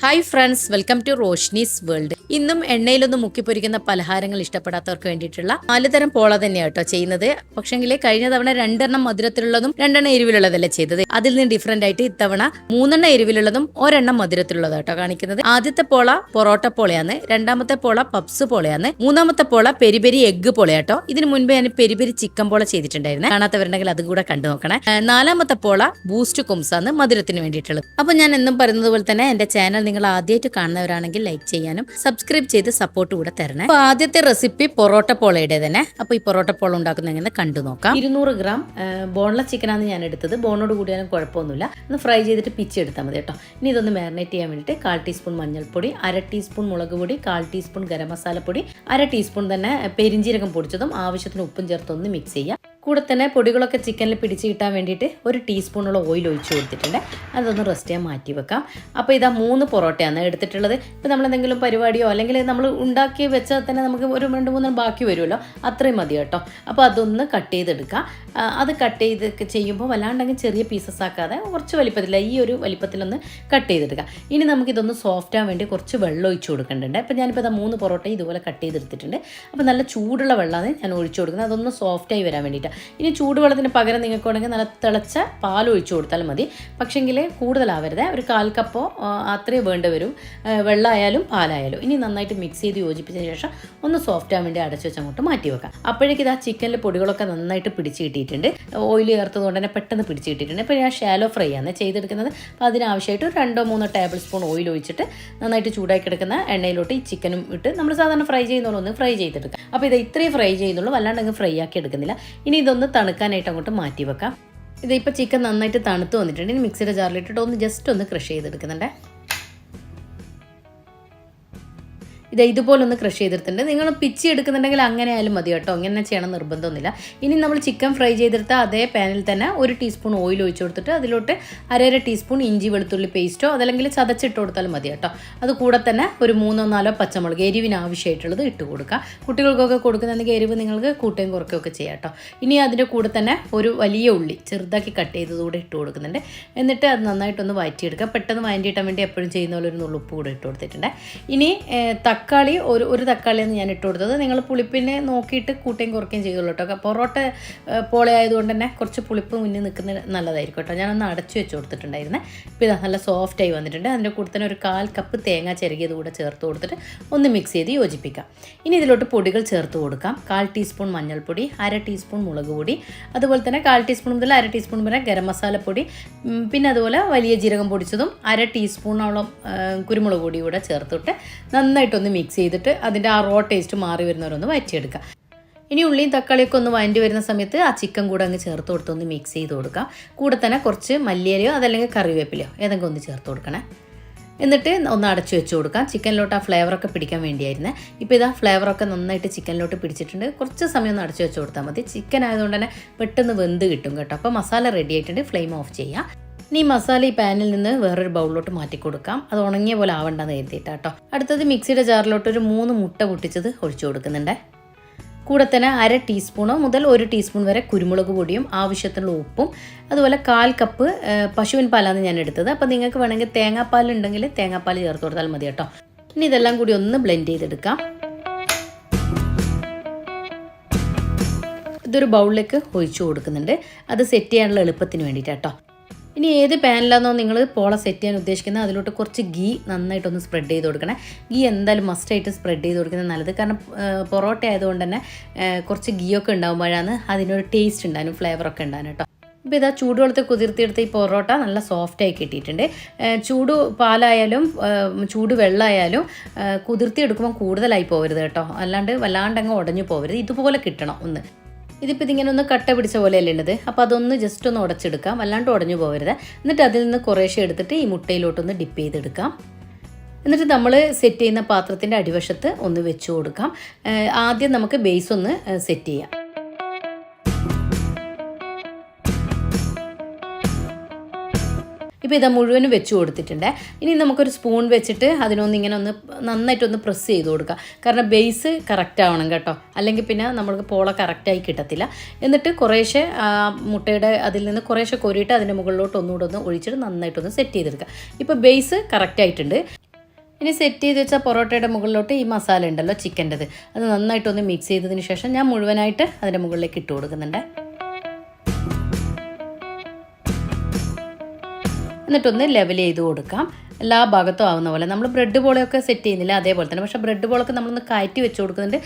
Hi friends, welcome to Roshni's world. ഇന്നും എണ്ണയിലൊന്നും മുക്കിപ്പൊരിക്കുന്ന പലഹാരങ്ങൾ ഇഷ്ടപ്പെടാത്തവർക്ക് വേണ്ടിയിട്ടുള്ള 4 തരം പോള തന്നെയാണ് കേട്ടോ ചെയ്യുന്നത്. പക്ഷെങ്കിൽ കഴിഞ്ഞ തവണ 2 മധുരത്തിലുള്ളതും 2 എരിവിലുള്ളതല്ലേ ചെയ്തത്. അതിൽ നിന്ന് ഡിഫറെന്റ് ആയിട്ട് ഇത്തവണ 3 എരിവിലുള്ളതും 1 മധുരത്തിലുള്ളതും കേട്ടോ കാണിക്കുന്നത്. ആദ്യത്തെ പോള പൊറോട്ട പോളയാണ്, രണ്ടാമത്തെ പോള പപ്സ് പോളയാണ്, മൂന്നാമത്തെ പോള പെരി പെരി എഗ്ഗ് പോളയാട്ടോ. ഇതിന് മുൻപ് ഞാൻ പെരി പെരി ചിക്കൻ പോള ചെയ്തിട്ടുണ്ടായിരുന്നു, കാണാത്തവരുണ്ടെങ്കിൽ അതും കൂടെ കണ്ടു നോക്കണേ. നാലാമത്തെ പോള ബൂസ്റ്റ് കുംസാണ് മധുരത്തിന് വേണ്ടിയിട്ടുള്ളത്. അപ്പൊ ഞാൻ എന്നും പറയുന്നത് പോലെ തന്നെ എന്റെ ചാനൽ നിങ്ങൾ ആദ്യമായിട്ട് കാണുന്നവരാണെങ്കിൽ ലൈക്ക് ചെയ്യാനും സബ്സ്ക്രൈബ് ചെയ്ത് സപ്പോർട്ട് കൂടെ തരണേ. അപ്പൊ ആദ്യത്തെ റെസിപ്പി പൊറോട്ട പോളയുടെ തന്നെ. അപ്പൊ ഈ പൊറോട്ട പോള ഉണ്ടാക്കുന്ന എങ്ങനെ കണ്ടു നോക്കാം. 200 ഗ്രാം ബോൺലെസ് ചിക്കനാണ് ഞാൻ എടുത്തത്. ബോണോട് കൂടിയാലും കുഴപ്പമൊന്നുമില്ല, ഒന്ന് ഫ്രൈ ചെയ്തിട്ട് പിച്ചെടുത്താൽ മതി കേട്ടോ. ഇനി ഇതൊന്ന് മാരിനേറ്റ് ചെയ്യാൻ വേണ്ടിയിട്ട് 1/4 ടീസ്പൂൺ മഞ്ഞൾപ്പൊടി, 1/2 ടീസ്പൂൺ മുളക് പൊടി, 1/4 ടീസ്പൂൺ ഗരം മസാലപ്പൊടി, 1/2 ടീസ്പൂൺ തന്നെ പെരിഞ്ചീരകം പൊടിച്ചതും ആവശ്യത്തിന് ഉപ്പും ചേർത്തൊന്ന് മിക്സ് ചെയ്യാം. കൂടെ തന്നെ പൊടികളൊക്കെ ചിക്കനിൽ പിടിച്ച് കിട്ടാൻ വേണ്ടിയിട്ട് 1 ടീസ്പൂണോളം ഓയിൽ ഒഴിച്ച് കൊടുത്തിട്ടുണ്ട്. അതൊന്ന് റെസ്റ്റ് ചെയ്യാൻ മാറ്റി വെക്കാം. അപ്പോൾ ഇതാ 3 പൊറോട്ടയാണ് എടുത്തിട്ടുള്ളത്. ഇപ്പോൾ നമ്മളെന്തെങ്കിലും പരിപാടിയോ അല്ലെങ്കിൽ നമ്മൾ ഉണ്ടാക്കി വെച്ചാൽ തന്നെ നമുക്ക് ഒരു 2-3 ബാക്കി വരുമല്ലോ, അത്രയും മതി കേട്ടോ. അപ്പോൾ അതൊന്ന് കട്ട് ചെയ്തെടുക്കാം. അത് കട്ട് ചെയ്ത് ചെയ്യുമ്പോൾ വല്ലാണ്ടെങ്കിൽ ചെറിയ പീസസ് ആക്കാതെ കുറച്ച് വലിപ്പത്തില്ല, ഈ ഒരു വലിപ്പത്തിലൊന്ന് കട്ട് ചെയ്തെടുക്കാം. ഇനി നമുക്കിതൊന്ന് സോഫ്റ്റ് ആവാൻ വേണ്ടി കുറച്ച് വെള്ളം ഒഴിച്ച് കൊടുക്കേണ്ടതുണ്ട്. അപ്പോൾ ഞാനിപ്പോൾ ഇതാ 3 പൊറോട്ട ഇതുപോലെ കട്ട് ചെയ്തെടുത്തിട്ടുണ്ട്. അപ്പോൾ നല്ല ചൂടുള്ള വെള്ളമാണ് ഞാൻ ഒഴിച്ചു കൊടുക്കുന്നത്, അതൊന്ന് സോഫ്റ്റായി വരാൻ വേണ്ടിയിട്ട്. ഇനി ചൂടുവെള്ളത്തിന് പകരം നിങ്ങൾക്ക് വേണമെങ്കിൽ നല്ല തിളച്ച പാൽ ഒഴിച്ചു കൊടുത്താൽ മതി. പക്ഷെങ്കിൽ കൂടുതലാവരുത്, ഒരു 1/4 കപ്പോ അത്രയും വേണ്ടി വരും, വെള്ളമായാലും പാലായാലും. ഇനി നന്നായിട്ട് മിക്സ് ചെയ്ത് യോജിപ്പിച്ചതിന് ശേഷം ഒന്ന് സോഫ്റ്റ് ആവാൻ വേണ്ടി അടച്ചു വെച്ച് അങ്ങോട്ട് മാറ്റി വെക്കാം. അപ്പോഴേക്ക് ഇതാ ചിക്കനിൽ പൊടികളൊക്കെ നന്നായിട്ട് പിടിച്ച് കിട്ടിയിട്ടുണ്ട്. ഓയിൽ ചേർത്തത് കൊണ്ട് തന്നെ പെട്ടെന്ന് പിടിച്ച് കിട്ടിയിട്ടുണ്ട്. ഇപ്പോൾ ഞാൻ ഷാലോ ഫ്രൈ ആണ് ചെയ്തെടുക്കുന്നത്. അപ്പോൾ അതിനാവശ്യമായിട്ട് 2-3 ടേബിൾ സ്പൂൺ ഓയിൽ ഒഴിച്ചിട്ട് നന്നായിട്ട് ചൂടായി കിടക്കുന്ന എണ്ണയിലോട്ട് ഈ ചിക്കനും ഇട്ട് നമ്മൾ സാധാരണ ഫ്രൈ ചെയ്യുന്നോളൂ ഒന്ന് ഫ്രൈ ചെയ്തെടുക്കാം. അപ്പോൾ ഇത് ഇത്രയും ഫ്രൈ ചെയ്യുന്നുള്ളൂ, വല്ലാണ്ട് ഫ്രൈ ആക്കി എടുക്കുന്നില്ല. ഇനി ഇതൊന്ന് തണുക്കാനായിട്ട് അങ്ങോട്ട് മാറ്റി വെക്കാം. ഇതിപ്പോൾ ചിക്കൻ നന്നായിട്ട് തണുത്ത് വന്നിട്ടുണ്ട്. ഇനി മിക്സിയുടെ ജാറിലിട്ടിട്ട് ഒന്ന് ക്രഷ് ചെയ്തെടുക്കുന്നുണ്ട്. ഇതുപോലെ ഒന്ന് ക്രഷ് ചെയ്തെടുത്തിട്ടുണ്ട്. നിങ്ങൾ പിച്ചി എടുക്കുന്നുണ്ടെങ്കിൽ അങ്ങനെ ആയാലും മതി കേട്ടോ, ഇങ്ങനെ ചെയ്യണം നിർബന്ധമൊന്നുമില്ല. ഇനി നമ്മൾ ചിക്കൻ ഫ്രൈ ചെയ്തെടുത്ത അതേ പാനിൽ തന്നെ 1 ടീസ്പൂൺ ഓയിൽ ഒഴിച്ച് കൊടുത്തിട്ട് അതിലോട്ട് 1/2 ടീസ്പൂൺ ഇഞ്ചി വെളുത്തുള്ളി പേസ്റ്റോ അതല്ലെങ്കിൽ ചതച്ചിട്ട് കൊടുത്താലും മതി കേട്ടോ. അത് കൂടെ തന്നെ ഒരു 3-4 പച്ചമുളക് എരിവിന് ആവശ്യമായിട്ടുള്ളത് ഇട്ട് കൊടുക്കുക. കുട്ടികൾക്കൊക്കെ കൊടുക്കുന്നെങ്കിൽ എരിവ് നിങ്ങൾക്ക് കൂട്ടുകയും കുറയ്ക്കുകയൊക്കെ ചെയ്യാം കേട്ടോ. ഇനി അതിൻ്റെ കൂടെ തന്നെ ഒരു വലിയ ഉള്ളി ചെറുതാക്കി കട്ട് ചെയ്തതുകൂടെ ഇട്ട് കൊടുക്കുന്നുണ്ട്. എന്നിട്ട് അത് നന്നായിട്ടൊന്ന് വഴറ്റിയെടുക്കുക. പെട്ടെന്ന് വഴറ്റിയിട്ടാൻ വേണ്ടി എപ്പോഴും ചെയ്യുന്ന പോലെ ഒരു നുള്ളുപ്പ് കൂടെ ഇട്ട് കൊടുത്തിട്ടുണ്ട്. ഇനി തക്കാളി ഒരു തക്കാളിയാണ് ഞാൻ ഇട്ട് കൊടുത്തത്. നിങ്ങൾ പുളിപ്പിനെ നോക്കിയിട്ട് കൂട്ടുകയും കുറയ്ക്കുകയും ചെയ്തോളൂ കേട്ടോ. പൊറോട്ട പോളയായതുകൊണ്ട് തന്നെ കുറച്ച് പുളിപ്പ് മുന്നിൽ നിൽക്കുന്നത് നല്ലതായിരിക്കും കേട്ടോ. ഞാനൊന്ന് അടച്ചു വെച്ച് കൊടുത്തിട്ടുണ്ടായിരുന്നേ. ഇപ്പോൾ ഇത് നല്ല സോഫ്റ്റായി വന്നിട്ടുണ്ട്. അതിൻ്റെ കൂടെ തന്നെ ഒരു 1/4 കപ്പ് തേങ്ങ ചിരകിയത് കൂടെ ചേർത്ത് കൊടുത്തിട്ട് ഒന്ന് മിക്സ് ചെയ്ത് യോജിപ്പിക്കാം. ഇനി ഇതിലോട്ട് പൊടികൾ ചേർത്ത് കൊടുക്കാം. 1/4 ടീസ്പൂൺ മഞ്ഞൾപ്പൊടി, 1/2 ടീസ്പൂൺ മുളക് പൊടി, അതുപോലെ തന്നെ 1/4 ടീസ്പൂൺ മുതൽ 1/2 ടീസ്പൂൺ വരെ ഗരം മസാലപ്പൊടി, പിന്നെ അതുപോലെ വലിയ ജീരകം പൊടിച്ചതും 1/2 ടീസ്പൂണോളം കുരുമുളക് പൊടി കൂടെ ചേർത്തിട്ട് നന്നായിട്ടൊന്ന് മിക്സ് ചെയ്തിട്ട് അതിൻ്റെ ആ റോ ടേസ്റ്റ് മാറി വരുന്നവരൊന്ന് വഴറ്റിയെടുക്കുക. ഇനി ഉള്ളിയും തക്കാളിയൊക്കെ ഒന്ന് വഴറ്റി വരുന്ന സമയത്ത് ആ ചിക്കൻ കൂടെ അങ്ങ് ചേർത്ത് കൊടുത്തൊന്ന് മിക്സ് ചെയ്ത് കൊടുക്കാം. കൂടെ തന്നെ കുറച്ച് മല്ലിയിലയോ അതല്ലെങ്കിൽ കറിവേപ്പിലയോ ഏതെങ്കിലും ഒന്ന് ചേർത്ത് കൊടുക്കണേ. എന്നിട്ട് ഒന്ന് അടച്ചു വെച്ച് കൊടുക്കാം. ചിക്കനിലോട്ട് ആ ഫ്ലേവറൊക്കെ പിടിക്കാൻ വേണ്ടിയായിരുന്നു. ഇപ്പോൾ ഇതാ ഫ്ലേവറൊക്കെ നന്നായിട്ട് ചിക്കനിലോട്ട് പിടിച്ചിട്ടുണ്ട്. കുറച്ച് സമയം ഒന്ന് അടച്ചു വെച്ച് കൊടുത്താൽ മതി. ചിക്കൻ ആയതുകൊണ്ട് തന്നെ പെട്ടെന്ന് വെന്ത് കിട്ടും കേട്ടോ. അപ്പോൾ മസാല റെഡി ആയിട്ടുണ്ട്. ഫ്ലെയിം ഓഫ് ചെയ്യാം. ഇനി മസാല ഈ പാനിൽ നിന്ന് വേറൊരു ബൗളിലോട്ട് മാറ്റി കൊടുക്കാം. അത് ഉണങ്ങിയ പോലെ ആവണ്ടെന്ന് കരുതിയിട്ടാ കേട്ടോ. അടുത്തത് മിക്സിയുടെ ജാറിലോട്ട് ഒരു 3 മുട്ട പൊട്ടിച്ചത് ഒഴിച്ചു കൊടുക്കുന്നുണ്ട്. കൂടെ തന്നെ 1/2 ടീസ്പൂണോ മുതൽ 1 ടീസ്പൂൺ വരെ കുരുമുളക് പൊടിയും ആവശ്യത്തിനുള്ള ഉപ്പും, അതുപോലെ 1/4 കപ്പ് പശുവിൻ പാലാണ് ഞാൻ എടുത്തത്. അപ്പോൾ നിങ്ങൾക്ക് വേണമെങ്കിൽ തേങ്ങാപ്പാൽ ഉണ്ടെങ്കിൽ തേങ്ങാപ്പാൽ ചേർത്ത് കൊടുത്താൽ മതി കേട്ടോ. ഇനി ഇതെല്ലാം കൂടി ഒന്ന് ബ്ലെൻഡ് ചെയ്തെടുക്കാം. ഇതൊരു ബൗളിലേക്ക് ഒഴിച്ചു കൊടുക്കുന്നുണ്ട്. അത് സെറ്റ് ചെയ്യാനുള്ള എളുപ്പത്തിന് വേണ്ടിയിട്ടാട്ടോ. ഇനി ഏത് പാനിലാണെന്നോ നിങ്ങൾ പോള സെറ്റ് ചെയ്യാൻ ഉദ്ദേശിക്കുന്നത് അതിലോട്ട് കുറച്ച് ഗീ നന്നായിട്ടൊന്ന് സ്പ്രെഡ് ചെയ്ത് കൊടുക്കണേ. ഗീ എന്തായാലും മസ്റ്റായിട്ട് സ്പ്രെഡ് ചെയ്ത് കൊടുക്കുന്നത് നല്ലത്. കാരണം പൊറോട്ട ആയതുകൊണ്ട് തന്നെ കുറച്ച് ഗീ ഒക്കെ ഉണ്ടാകുമ്പോഴാണ് അതിനൊരു ടേസ്റ്റ് ഉണ്ടാകും, ഫ്ലേവറൊക്കെ ഉണ്ടാകും കേട്ടോ. ഇപ്പോൾ ഇതാ ചൂടുവെള്ളത്തിൽ കുതിർത്തിയെടുത്ത ഈ പൊറോട്ട നല്ല സോഫ്റ്റായി കിട്ടിയിട്ടുണ്ട്. ചൂട് പാലായാലും ചൂട് വെള്ളമായാലും കുതിർത്തിയെടുക്കുമ്പോൾ കൂടുതലായി പോകരുത് കേട്ടോ, അല്ലാണ്ട് വല്ലാണ്ടങ്ങ് ഉടഞ്ഞു പോകരുത്. ഇതുപോലെ കിട്ടണം ഒന്ന്. ഇതിപ്പോൾ ഇതിങ്ങനെ ഒന്ന് കട്ട പിടിച്ച പോലെയല്ലേ ഉള്ളത്. അപ്പോൾ അതൊന്ന് ജസ്റ്റ് ഒന്ന് ഉടച്ചെടുക്കാം, വല്ലാണ്ട് ഉടഞ്ഞു പോകരുത്. എന്നിട്ട് അതിൽ നിന്ന് കുറേശ്ശെ എടുത്തിട്ട് ഈ മുട്ടയിലോട്ടൊന്ന് ഡിപ്പ് ചെയ്തെടുക്കാം. എന്നിട്ട് നമ്മൾ സെറ്റ് ചെയ്യുന്ന പാത്രത്തിൻ്റെ അടിവശത്ത് ഒന്ന് വെച്ച് കൊടുക്കാം. ആദ്യം നമുക്ക് ബേസ് ഒന്ന് സെറ്റ് ചെയ്യാം. ഇപ്പോൾ ഇതാ മുഴുവനും വെച്ച് കൊടുത്തിട്ടുണ്ട്. ഇനി നമുക്കൊരു സ്പൂൺ വെച്ചിട്ട് അതിനൊന്നിങ്ങനെ ഒന്ന് നന്നായിട്ടൊന്ന് പ്രസ് ചെയ്ത് കൊടുക്കുക. കാരണം ബേസ് കറക്റ്റ് ആവണം കേട്ടോ, അല്ലെങ്കിൽ പിന്നെ നമ്മൾക്ക് പോള കറക്റ്റായി കിട്ടത്തില്ല. എന്നിട്ട് കുറേശ്ശെ മുട്ടയുടെ അതിൽ നിന്ന് കുറേശ്ശെ കോരിയിട്ട് അതിൻ്റെ മുകളിലോട്ട് ഒന്നുകൂടെ ഒന്ന് ഒഴിച്ചിട്ട് നന്നായിട്ടൊന്ന് സെറ്റ് ചെയ്തെടുക്കുക. ഇപ്പോൾ ബേസ് കറക്റ്റായിട്ടുണ്ട്. ഇനി സെറ്റ് ചെയ്ത് വെച്ച പൊറോട്ടയുടെ മുകളിലോട്ട് ഈ മസാല ഉണ്ടല്ലോ ചിക്കൻ്റെത്, അത് നന്നായിട്ടൊന്ന് മിക്സ് ചെയ്തതിന് ശേഷം ഞാൻ മുഴുവനായിട്ട് അതിൻ്റെ മുകളിലേക്ക് ഇട്ട് കൊടുക്കുന്നുണ്ട്. എന്നിട്ടൊന്ന് ലെവൽ ചെയ്ത് കൊടുക്കാം. എല്ലാ ഭാഗത്തും ആവുന്ന പോലെ നമ്മൾ ബ്രെഡ് ബോളൊക്കെ സെറ്റ് ചെയ്യുന്നില്ല അതേപോലെ തന്നെ. പക്ഷേ ബ്രെഡ് ബോളൊക്കെ നമ്മളൊന്ന് കയറ്റി വെച്ച് കൊടുക്കുന്നുണ്ട്.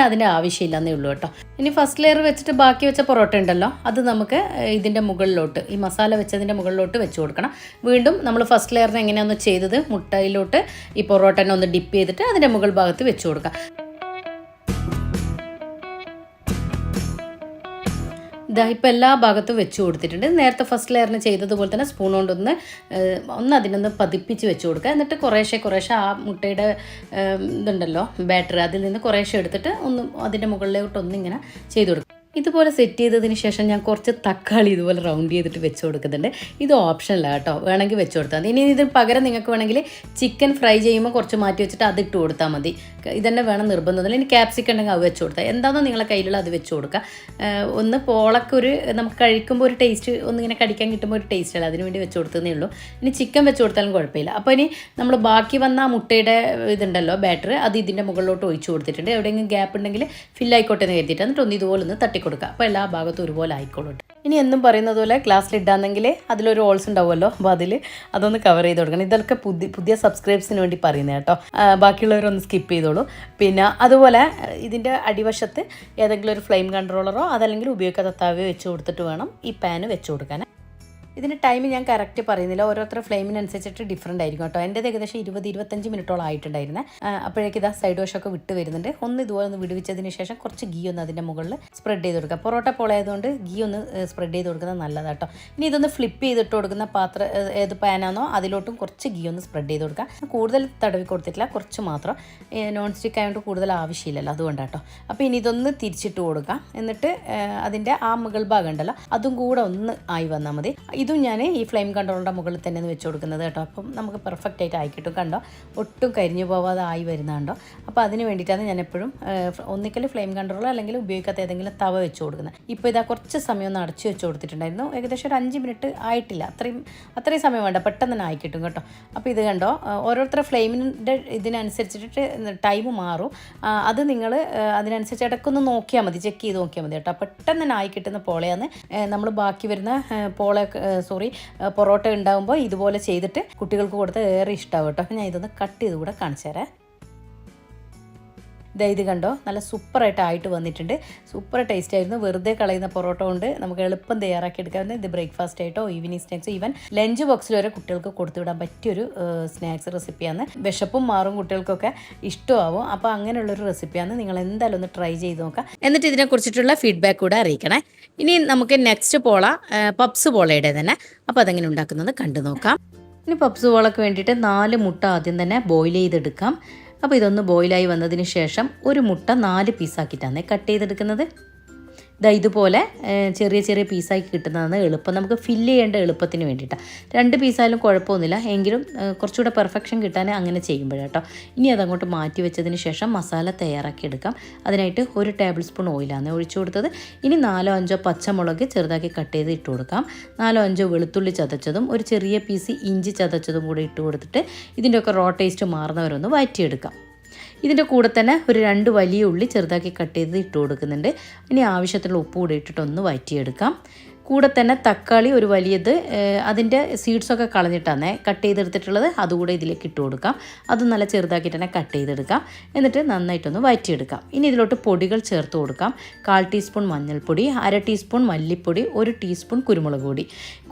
അതിൻ്റെ ആവശ്യമില്ലെന്നേ ഉള്ളൂ കേട്ടോ. ഇനി ഫസ്റ്റ് ലെയർ വെച്ചിട്ട് ബാക്കി വെച്ച പൊറോട്ട ഉണ്ടല്ലോ, അത് നമുക്ക് ഇതിൻ്റെ മുകളിലോട്ട് ഈ മസാല വെച്ചതിൻ്റെ മുകളിലോട്ട് വെച്ച് കൊടുക്കണം. വീണ്ടും നമ്മൾ ഫസ്റ്റ് ലെയറിന് എങ്ങനെയാണെന്ന് ചെയ്തത് മുട്ടയിലോട്ട് ഈ പൊറോട്ടനെ ഒന്ന് ഡിപ്പ് ചെയ്തിട്ട് അതിൻ്റെ മുകൾ ഭാഗത്ത് വെച്ച് കൊടുക്കാം. ഇതാ ഇപ്പോൾ എല്ലാ ഭാഗത്തും വെച്ച് കൊടുത്തിട്ടുണ്ട്. നേരത്തെ ഫസ്റ്റ് ലെയറിന് ചെയ്തതുപോലെ തന്നെ സ്പൂൺ കൊണ്ടൊന്ന് അതിനൊന്ന് പതിപ്പിച്ച് വെച്ച് കൊടുക്കുക. എന്നിട്ട് കുറേശ്ശെ ആ മുട്ടയുടെ ഇതുണ്ടല്ലോ ബാറ്റർ, അതിൽ നിന്ന് കുറേശ്ശെ എടുത്തിട്ട് ഒന്ന് അതിൻ്റെ മുകളിലോട്ടൊന്നിങ്ങനെ ചെയ്ത് കൊടുക്കുക. ഇതുപോലെ സെറ്റ് ചെയ്തതിന് ശേഷം ഞാൻ കുറച്ച് തക്കാളി ഇതുപോലെ റൗണ്ട് ചെയ്തിട്ട് വെച്ച് കൊടുക്കുന്നുണ്ട്. ഇത് ഓപ്ഷനല്ല കേട്ടോ, വേണമെങ്കിൽ വെച്ച് കൊടുത്താൽ മതി. ഇനി ഇതിന് പകരം നിങ്ങൾക്ക് വേണമെങ്കിൽ ചിക്കൻ ഫ്രൈ ചെയ്യുമ്പോൾ കുറച്ച് മാറ്റി വെച്ചിട്ട് അതിട്ട് കൊടുത്താൽ മതി. ഇതന്നെ വേണം നിർബന്ധമൊന്നുമില്ല. ഇനി ക്യാപ്സിക്കം ഉണ്ടെങ്കിൽ അത് വെച്ച് കൊടുത്താൽ എന്താണെന്നോ നിങ്ങളെ കയ്യിലുള്ള അത് വെച്ച് കൊടുക്കുക. ഒന്ന് പോളക്കൊരു നമുക്ക് കഴിക്കുമ്പോൾ ഒരു ടേസ്റ്റ് ഒന്നിങ്ങനെ കടിക്കാൻ കിട്ടുമ്പോൾ ഒരു ടേസ്റ്റ് അല്ല, അതിന് വേണ്ടി വെച്ച് കൊടുത്തതേ ഉള്ളൂ. ഇനി ചിക്കൻ വെച്ച് കൊടുത്താലും കുഴപ്പമില്ല. അപ്പോൾ ഇനി നമ്മൾ ബാക്കി വന്ന മുട്ടയുടെ ഇതുണ്ടല്ലോ ബാറ്റർ, അത് ഇതിൻ്റെ മുകളിലോട്ട് ഒഴിച്ച് കൊടുത്തിട്ടുണ്ട്. എവിടെയെങ്കിലും ഗ്യാപ്പ് ഉണ്ടെങ്കിൽ ഫില്ലായിക്കോട്ടെ എന്ന് കരുതിയിട്ട് എന്നിട്ട് ഒന്ന് ഇതുപോലെ ഒന്ന് തട്ടി കൊടുക്കുക. അപ്പോൾ എല്ലാ ഭാഗത്തും ഒരുപോലെ ആയിക്കോളും. ഇനി എന്നും പറയുന്നത് പോലെ ഗ്ലാസ്സിലിട്ടാണെങ്കിൽ അതിലൊരു ഹോൾസ് ഉണ്ടാവുമല്ലോ, അപ്പോൾ അതൊന്ന് കവർ ചെയ്ത് കൊടുക്കണം. ഇതൊക്കെ പുതിയ സബ്സ്ക്രൈബ്സിന് വേണ്ടി പറയുന്നത് കേട്ടോ, ബാക്കിയുള്ളവരൊന്ന് സ്കിപ്പ് ചെയ്തോളൂ. പിന്നെ അതുപോലെ ഇതിൻ്റെ അടിവശത്ത് ഏതെങ്കിലും ഒരു ഫ്ലെയിം കൺട്രോളറോ അതല്ലെങ്കിൽ ഉപയോഗിക്കാത്ത തവയോ വെച്ച് കൊടുത്തിട്ട് വേണം ഈ പാന് വെച്ച് കൊടുക്കാൻ. ഇതിൻ്റെ ടൈം ഞാൻ കറക്റ്റ് പറയുന്നില്ല, ഓരോരുത്തരുടെ ഫ്ലെയിമിനനുസരിച്ചിട്ട് ഡിഫറൻ്റ് ആയിരിക്കും കേട്ടോ. എൻ്റെ ഏകദേശം 20-25 മിനിറ്റോളം ആയിട്ടുണ്ടായിരുന്നത്. അപ്പോഴേക്ക് ഇതാ സൈഡ് വശമൊക്കെ വിട്ട് വരുന്നുണ്ട്. ഒന്ന് ഇതുപോലെ ഒന്ന് വിടുവിച്ചതിന് ശേഷം കുറച്ച് ഗീ ഒന്ന് അതിൻ്റെ മുകളിൽ സ്പ്രെഡ് ചെയ്ത് കൊടുക്കുക. പൊറോട്ട പോളായതുകൊണ്ട് ഗീ ഒന്ന് സ്പ്രെഡ് ചെയ്ത് കൊടുക്കുന്നത് നല്ലതാണ് കേട്ടോ. ഇനി ഇതൊന്ന് ഫ്ലിപ്പ് ചെയ്തിട്ട് കൊടുക്കുന്ന പാത്രം ഏത് പാനാണോ അതിലോട്ടും കുറച്ച് ഗീ ഒന്ന് സ്പ്രെഡ് ചെയ്ത് കൊടുക്കുക. കൂടുതൽ തടവി കൊടുത്തിട്ടില്ല, കുറച്ച് മാത്രം. നോൺ സ്റ്റിക്ക് ആയതുകൊണ്ട് കൂടുതൽ ആവശ്യമില്ലല്ലോ, അതുകൊണ്ടാണ് കേട്ടോ. അപ്പോൾ ഇനി ഇതൊന്ന് തിരിച്ചിട്ട് കൊടുക്കാം. എന്നിട്ട് അതിൻ്റെ ആ മുകൾ ഭാഗം ഉണ്ടല്ലോ അതും കൂടെ ഒന്ന് ആയി വന്നാൽ മതി. ഇതും ഞാൻ ഈ ഫ്ലെയിം കൺട്രോളിൻ്റെ മുകളിൽ തന്നെ വെച്ച് കൊടുക്കുന്നത് കേട്ടോ. അപ്പം നമുക്ക് പെർഫെക്റ്റ് ആയിട്ട് ആയിക്കിട്ടും. കണ്ടോ, ഒട്ടും കരിഞ്ഞു പോവാതെ ആയി വരുന്നുണ്ടോ. അപ്പോൾ അതിന് വേണ്ടിയിട്ടാണ് ഞാൻ എപ്പോഴും ഒന്നിക്കൽ ഫ്ലെയിം കൺട്രോൾ അല്ലെങ്കിൽ ഉപയോഗിക്കാത്ത ഏതെങ്കിലും തവ വെച്ച് കൊടുക്കുന്നത്. ഇപ്പോൾ ഇതാ കുറച്ച് സമയം ഒന്ന് അടച്ചു വെച്ച് കൊടുത്തിട്ടുണ്ടായിരുന്നു. ഏകദേശം ഒരു 5 മിനിറ്റ് ആയിട്ടില്ല, അത്രയും സമയം വേണ്ട, പെട്ടെന്ന് തന്നെ ആയിക്കിട്ടും കേട്ടോ. അപ്പോൾ ഇത് കണ്ടോ, ഓരോരുത്തരുടെ ഫ്ലെയിമിൻ്റെ ഇതിനനുസരിച്ചിട്ട് ടൈം മാറും. അത് നിങ്ങൾ അതിനനുസരിച്ച് ഇടയ്ക്കൊന്ന് നോക്കിയാൽ മതി, ചെക്ക് ചെയ്ത് നോക്കിയാൽ മതി കേട്ടോ. പെട്ടെന്ന് തന്നെ ആയി കിട്ടുന്ന പോളയാണ് നമ്മൾ ബാക്കി വരുന്ന പൊറോട്ട ഉണ്ടാകുമ്പോൾ ഇതുപോലെ ചെയ്തിട്ട് കുട്ടികൾക്ക് കൊടുത്ത് ഏറെ ഇഷ്ടമാവും കേട്ടോ. അപ്പോൾ ഞാൻ ഇതൊന്ന് കട്ട് ചെയ്ത് കൂടെ കാണിച്ചു തരാം. ഇത് കണ്ടോ, നല്ല സൂപ്പറായിട്ട് ആയിട്ട് വന്നിട്ടുണ്ട്. സൂപ്പർ ടേസ്റ്റ് ആയിരുന്നു. വെറുതെ കളയുന്ന പൊറോട്ട കൊണ്ട് നമുക്ക് എളുപ്പം തയ്യാറാക്കി എടുക്കാവുന്ന ഇത് ബ്രേക്ക്ഫാസ്റ്റ് ആയിട്ടോ ഈവനിങ് സ്നാക്സോ ഈവൻ ലഞ്ച് ബോക്സിൽ വരെ കുട്ടികൾക്ക് കൊടുത്തുവിടാൻ പറ്റിയൊരു സ്നാക്സ് റെസിപ്പിയാണ്. വിശപ്പും മാറും, കുട്ടികൾക്കൊക്കെ ഇഷ്ടമാവും. അപ്പോൾ അങ്ങനെയുള്ളൊരു റെസിപ്പിയാണ്. നിങ്ങൾ എന്തായാലും ഒന്ന് ട്രൈ ചെയ്ത് നോക്കാം. എന്നിട്ട് ഇതിനെക്കുറിച്ചിട്ടുള്ള ഫീഡ്ബാക്ക് കൂടെ അറിയിക്കണേ. ഇനി നമുക്ക് നെക്സ്റ്റ് പോള പപ്സ് പോളയുടെ തന്നെ. അപ്പോൾ അതെങ്ങനെ ഉണ്ടാക്കുന്നത് കണ്ടു നോക്കാം. ഇനി പപ്സ് പോളയ്ക്ക് വേണ്ടിയിട്ട് 4 മുട്ട ആദ്യം തന്നെ ബോയിൽ ചെയ്തെടുക്കാം. അപ്പോൾ ഇതൊന്ന് ബോയിലായി വന്നതിന് ശേഷം ഒരു മുട്ട 4 പീസാക്കിയിട്ടാണ് കട്ട് ചെയ്തെടുക്കുന്നത്. ഇതുപോലെ ചെറിയ പീസാക്കി കിട്ടുന്നതാണ് എളുപ്പം. നമുക്ക് ഫില്ല് ചെയ്യേണ്ട എളുപ്പത്തിന് വേണ്ടിയിട്ടാണ്. 2 പീസായാലും കുഴപ്പമൊന്നുമില്ല, എങ്കിലും കുറച്ചുകൂടെ പെർഫെക്ഷൻ കിട്ടാൻ അങ്ങനെ ചെയ്യുമ്പോഴാട്ടോ. ഇനി അതങ്ങോട്ട് മാറ്റി വെച്ചതിന് ശേഷം മസാല തയ്യാറാക്കി എടുക്കാം. അതിനായിട്ട് 1 ടേബിൾ സ്പൂൺ ഓയിലാണ് ഒഴിച്ചു കൊടുത്തത്. ഇനി 4-5 പച്ചമുളക് ചെറുതാക്കി കട്ട് ചെയ്ത് ഇട്ട് കൊടുക്കാം. 4-5 വെളുത്തുള്ളി ചതച്ചതും ഒരു ചെറിയ പീസ് ഇഞ്ചി ചതച്ചതും കൂടി ഇട്ട് കൊടുത്തിട്ട് ഇതിൻ്റെയൊക്കെ റോ ടേസ്റ്റ് മാറുന്നവരൊന്ന് വഴറ്റിയെടുക്കാം. ഇതിൻ്റെ കൂടെ തന്നെ ഒരു 2 വലിയ ഉള്ളി ചെറുതാക്കി കട്ട് ചെയ്ത് ഇട്ട് കൊടുക്കുന്നുണ്ട്. ഇനി ആവശ്യത്തിനുള്ള ഉപ്പ് കൂടി ഇട്ടിട്ടൊന്ന് വഴറ്റിയെടുക്കാം. കൂടെ തന്നെ തക്കാളി ഒരു വലിയത്, അതിൻ്റെ സീഡ്സൊക്കെ കളഞ്ഞിട്ടാണ് കട്ട് ചെയ്തെടുത്തിട്ടുള്ളത്, അതുകൂടെ ഇതിലേക്ക് ഇട്ട് കൊടുക്കാം. അത് നല്ല ചെറുതാക്കിയിട്ട് തന്നെ കട്ട് ചെയ്തെടുക്കാം. എന്നിട്ട് നന്നായിട്ടൊന്ന് വഴറ്റിയെടുക്കാം. ഇനി ഇതിലോട്ട് പൊടികൾ ചേർത്ത് കൊടുക്കാം. 1/4 ടീസ്പൂൺ മഞ്ഞൾപ്പൊടി, 1/2 ടീസ്പൂൺ മല്ലിപ്പൊടി, 1 ടീസ്പൂൺ കുരുമുളക് പൊടി,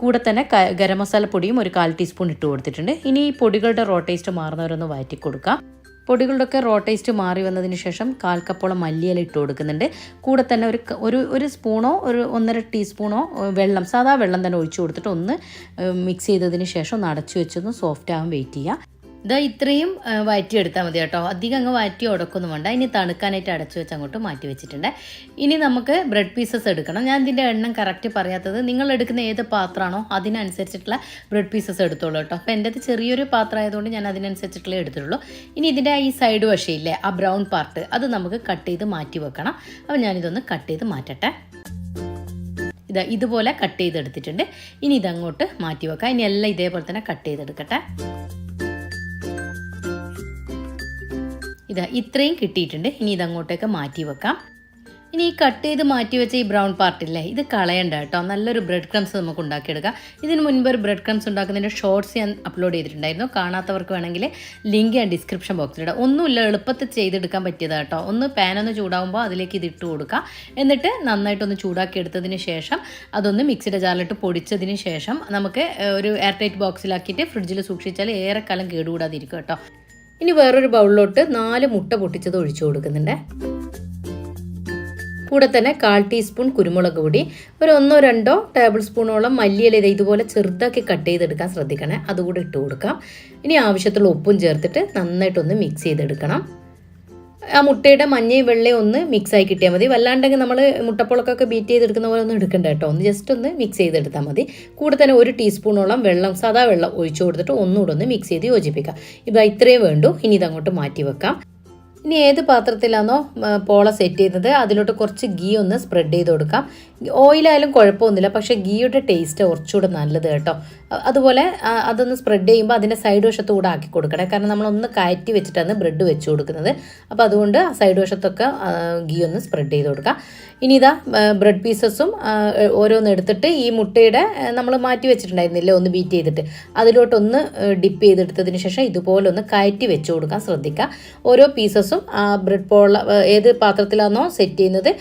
കൂടെ തന്നെ ഗരം മസാല പൊടിയും ഒരു 1/4 ടീസ്പൂൺ ഇട്ട് കൊടുത്തിട്ടുണ്ട്. ഇനി ഈ പൊടികളുടെ റോ ടേസ്റ്റ് മാറുന്നവരൊന്ന് വഴറ്റി കൊടുക്കാം. പൊടികളുടെയൊക്കെ റോ ടേസ്റ്റ് മാറി വന്നതിന് ശേഷം 1/4 കപ്പോളം മല്ലിയില ഇട്ട് കൊടുക്കുന്നുണ്ട്. കൂടെ തന്നെ ഒരു സ്പൂണോ ഒരു 1.5 ടീസ്പൂണോ വെള്ളം, സാധാ വെള്ളം തന്നെ ഒഴിച്ചു കൊടുത്തിട്ട് ഒന്ന് മിക്സ് ചെയ്തതിന് ശേഷം ഒന്ന് അടച്ചു വെച്ചൊന്ന് സോഫ്റ്റ് ആവാൻ വെയിറ്റ് ചെയ്യുക. ഇത്രയും വഴറ്റിയെടുത്താൽ മതി കേട്ടോ. അധികം അങ്ങ് വഴറ്റി ഉടക്കൊന്നും വേണ്ട. ഇനി തണുക്കാനായിട്ട് അടച്ചു വെച്ച് അങ്ങോട്ട് മാറ്റി വെച്ചിട്ടുണ്ട്. ഇനി നമുക്ക് ബ്രെഡ് പീസസ് എടുക്കണം. ഞാൻ ഇതിൻ്റെ എണ്ണം കറക്റ്റ് പറയാത്തത്, നിങ്ങൾ എടുക്കുന്ന ഏത് പാത്രമാണോ അതിനനുസരിച്ചിട്ടുള്ള ബ്രെഡ് പീസസ് എടുത്തോളൂ കേട്ടോ. അപ്പോൾ എൻ്റെ അത് ചെറിയൊരു പാത്രം ആയതുകൊണ്ട് ഞാൻ അതിനനുസരിച്ചിട്ടുള്ള എടുത്തിട്ടുള്ളൂ. ഇനി ഇതിൻ്റെ ഈ സൈഡ് വശയില്ലേ, ആ ബ്രൗൺ പാർട്ട്, അത് നമുക്ക് കട്ട് ചെയ്ത് മാറ്റി വെക്കണം. അപ്പോൾ ഞാനിതൊന്ന് കട്ട് ചെയ്ത് മാറ്റട്ടെ. ഇതുപോലെ കട്ട് ചെയ്തെടുത്തിട്ടുണ്ട്. ഇനി ഇതങ്ങോട്ട് മാറ്റി വെക്കാം. ഇനി എല്ലാം ഇതേപോലെ തന്നെ കട്ട് ചെയ്തെടുക്കട്ടെ. ഇതാ ഇത്രയും കിട്ടിയിട്ടുണ്ട്. ഇനി ഇതങ്ങോട്ടേക്ക് മാറ്റി വെക്കാം. ഇനി ഈ കട്ട് ചെയ്ത് മാറ്റി വെച്ച ഈ ബ്രൗൺ പാർട്ടില്ലേ, ഇത് കളയണ്ട കേട്ടോ. നല്ലൊരു ബ്രെഡ് ക്രംസ് നമുക്ക് ഉണ്ടാക്കിയെടുക്കാം. ഇതിന് മുൻപ് ഒരു ബ്രെഡ് ക്രംസ് ഉണ്ടാക്കുന്നതിൻ്റെ ഷോർട്സ് ഞാൻ അപ്ലോഡ് ചെയ്തിട്ടുണ്ടായിരുന്നു. കാണാത്തവർക്ക് വേണമെങ്കിൽ ലിങ്ക് ഞാൻ ഡിസ്ക്രിപ്ഷൻ ബോക്സിലിടാം. ഒന്നുമില്ല, എളുപ്പത്തിൽ ചെയ്തെടുക്കാൻ പറ്റിയതാണ് കേട്ടോ. ഒന്ന് പാനൊന്ന് ചൂടാകുമ്പോൾ അതിലേക്ക് ഇത് ഇട്ട് കൊടുക്കുക. എന്നിട്ട് നന്നായിട്ടൊന്ന് ചൂടാക്കി എടുത്തതിന് ശേഷം അതൊന്ന് മിക്സിയുടെ ജാറിലിട്ട് പൊടിച്ചതിന് ശേഷം നമുക്ക് ഒരു എയർ ടൈറ്റ് ബോക്സിലാക്കിയിട്ട് ഫ്രിഡ്ജിൽ സൂക്ഷിച്ചാൽ ഏറെക്കാലം കേടുകൂടാതിരിക്കും കേട്ടോ. ഇനി വേറൊരു ബൗളിലോട്ട് 4 മുട്ട പൊട്ടിച്ചത് ഒഴിച്ചു കൊടുക്കുന്നുണ്ട്. കൂടെ തന്നെ 1/4 ടീസ്പൂൺ കുരുമുളക് പൊടി, ഒരു 1-2 ടേബിൾ സ്പൂണോളം മല്ലിയില ഇതുപോലെ ചെറുതാക്കി കട്ട് ചെയ്തെടുക്കാൻ ശ്രദ്ധിക്കണേ, അതുകൂടി ഇട്ട് കൊടുക്കാം. ഇനി ആവശ്യത്തിലുള്ള ഉപ്പും ചേർത്തിട്ട് നന്നായിട്ടൊന്ന് മിക്സ് ചെയ്തെടുക്കണം. ആ മുട്ടയുടെ മഞ്ഞയും വെള്ളയും ഒന്ന് മിക്സായി കിട്ടിയാൽ മതി. വല്ലാണ്ടെങ്കിൽ നമ്മൾ മുട്ടപ്പുളക്കൊക്കെ ബീറ്റ് ചെയ്തെടുക്കുന്ന പോലെ ഒന്നും എടുക്കണ്ട കേട്ടോ. ഒന്ന് ജസ്റ്റ് ഒന്ന് മിക്സ് ചെയ്തെടുത്താൽ മതി. കൂടെ തന്നെ 1 ടീസ്പൂണോളം വെള്ളം, സാധാ വെള്ളം ഒഴിച്ചു കൊടുത്തിട്ട് ഒന്നുകൂടെ ഒന്ന് മിക്സ് ചെയ്ത് യോജിപ്പിക്കാം. ഇത് ഇത്രയും വേണ്ടു. ഇനി ഇതങ്ങോട്ട് മാറ്റി വെക്കാം. ഇനി ഏത് പാത്രത്തിലാണോ പോള സെറ്റ് ചെയ്യുന്നത് അതിലോട്ട് കുറച്ച് ഗീ ഒന്ന് സ്പ്രെഡ് ചെയ്ത് കൊടുക്കാം. ഓയിലായാലും കുഴപ്പമൊന്നുമില്ല, പക്ഷേ ഗീയുടെ ടേസ്റ്റ് കുറച്ചുകൂടെ നല്ലത് കേട്ടോ. അതുപോലെ അതൊന്ന് സ്പ്രെഡ് ചെയ്യുമ്പോൾ അതിൻ്റെ സൈഡ് വശത്ത് കൂടെ ആക്കി കൊടുക്കണേ. കാരണം നമ്മളൊന്ന് കയറ്റി വെച്ചിട്ടാണ് ബ്രെഡ് വെച്ച് കൊടുക്കുന്നത്. അപ്പോൾ അതുകൊണ്ട് ആ സൈഡ് വശത്തൊക്കെ ഗീ ഒന്ന് സ്പ്രെഡ് ചെയ്ത് കൊടുക്കാം. ഇനി ഇതാ ബ്രെഡ് പീസസും ഓരോന്ന് എടുത്തിട്ട് ഈ മുട്ടയുടെ നമ്മൾ മാറ്റി വെച്ചിട്ടുണ്ടായിരുന്നില്ലേ ഒന്ന് ബീറ്റ് ചെയ്തിട്ട് അതിലോട്ടൊന്ന് ഡിപ്പ് ചെയ്തെടുത്തതിന് ശേഷം ഇതുപോലെ ഒന്ന് കയറ്റി വെച്ച് കൊടുക്കാൻ ശ്രദ്ധിക്കുക. ഓരോ പീസസും ആ ബ്രെഡ് പോള ഏത് പാത്രത്തിലാണോ സെറ്റ് ചെയ്യുന്നത്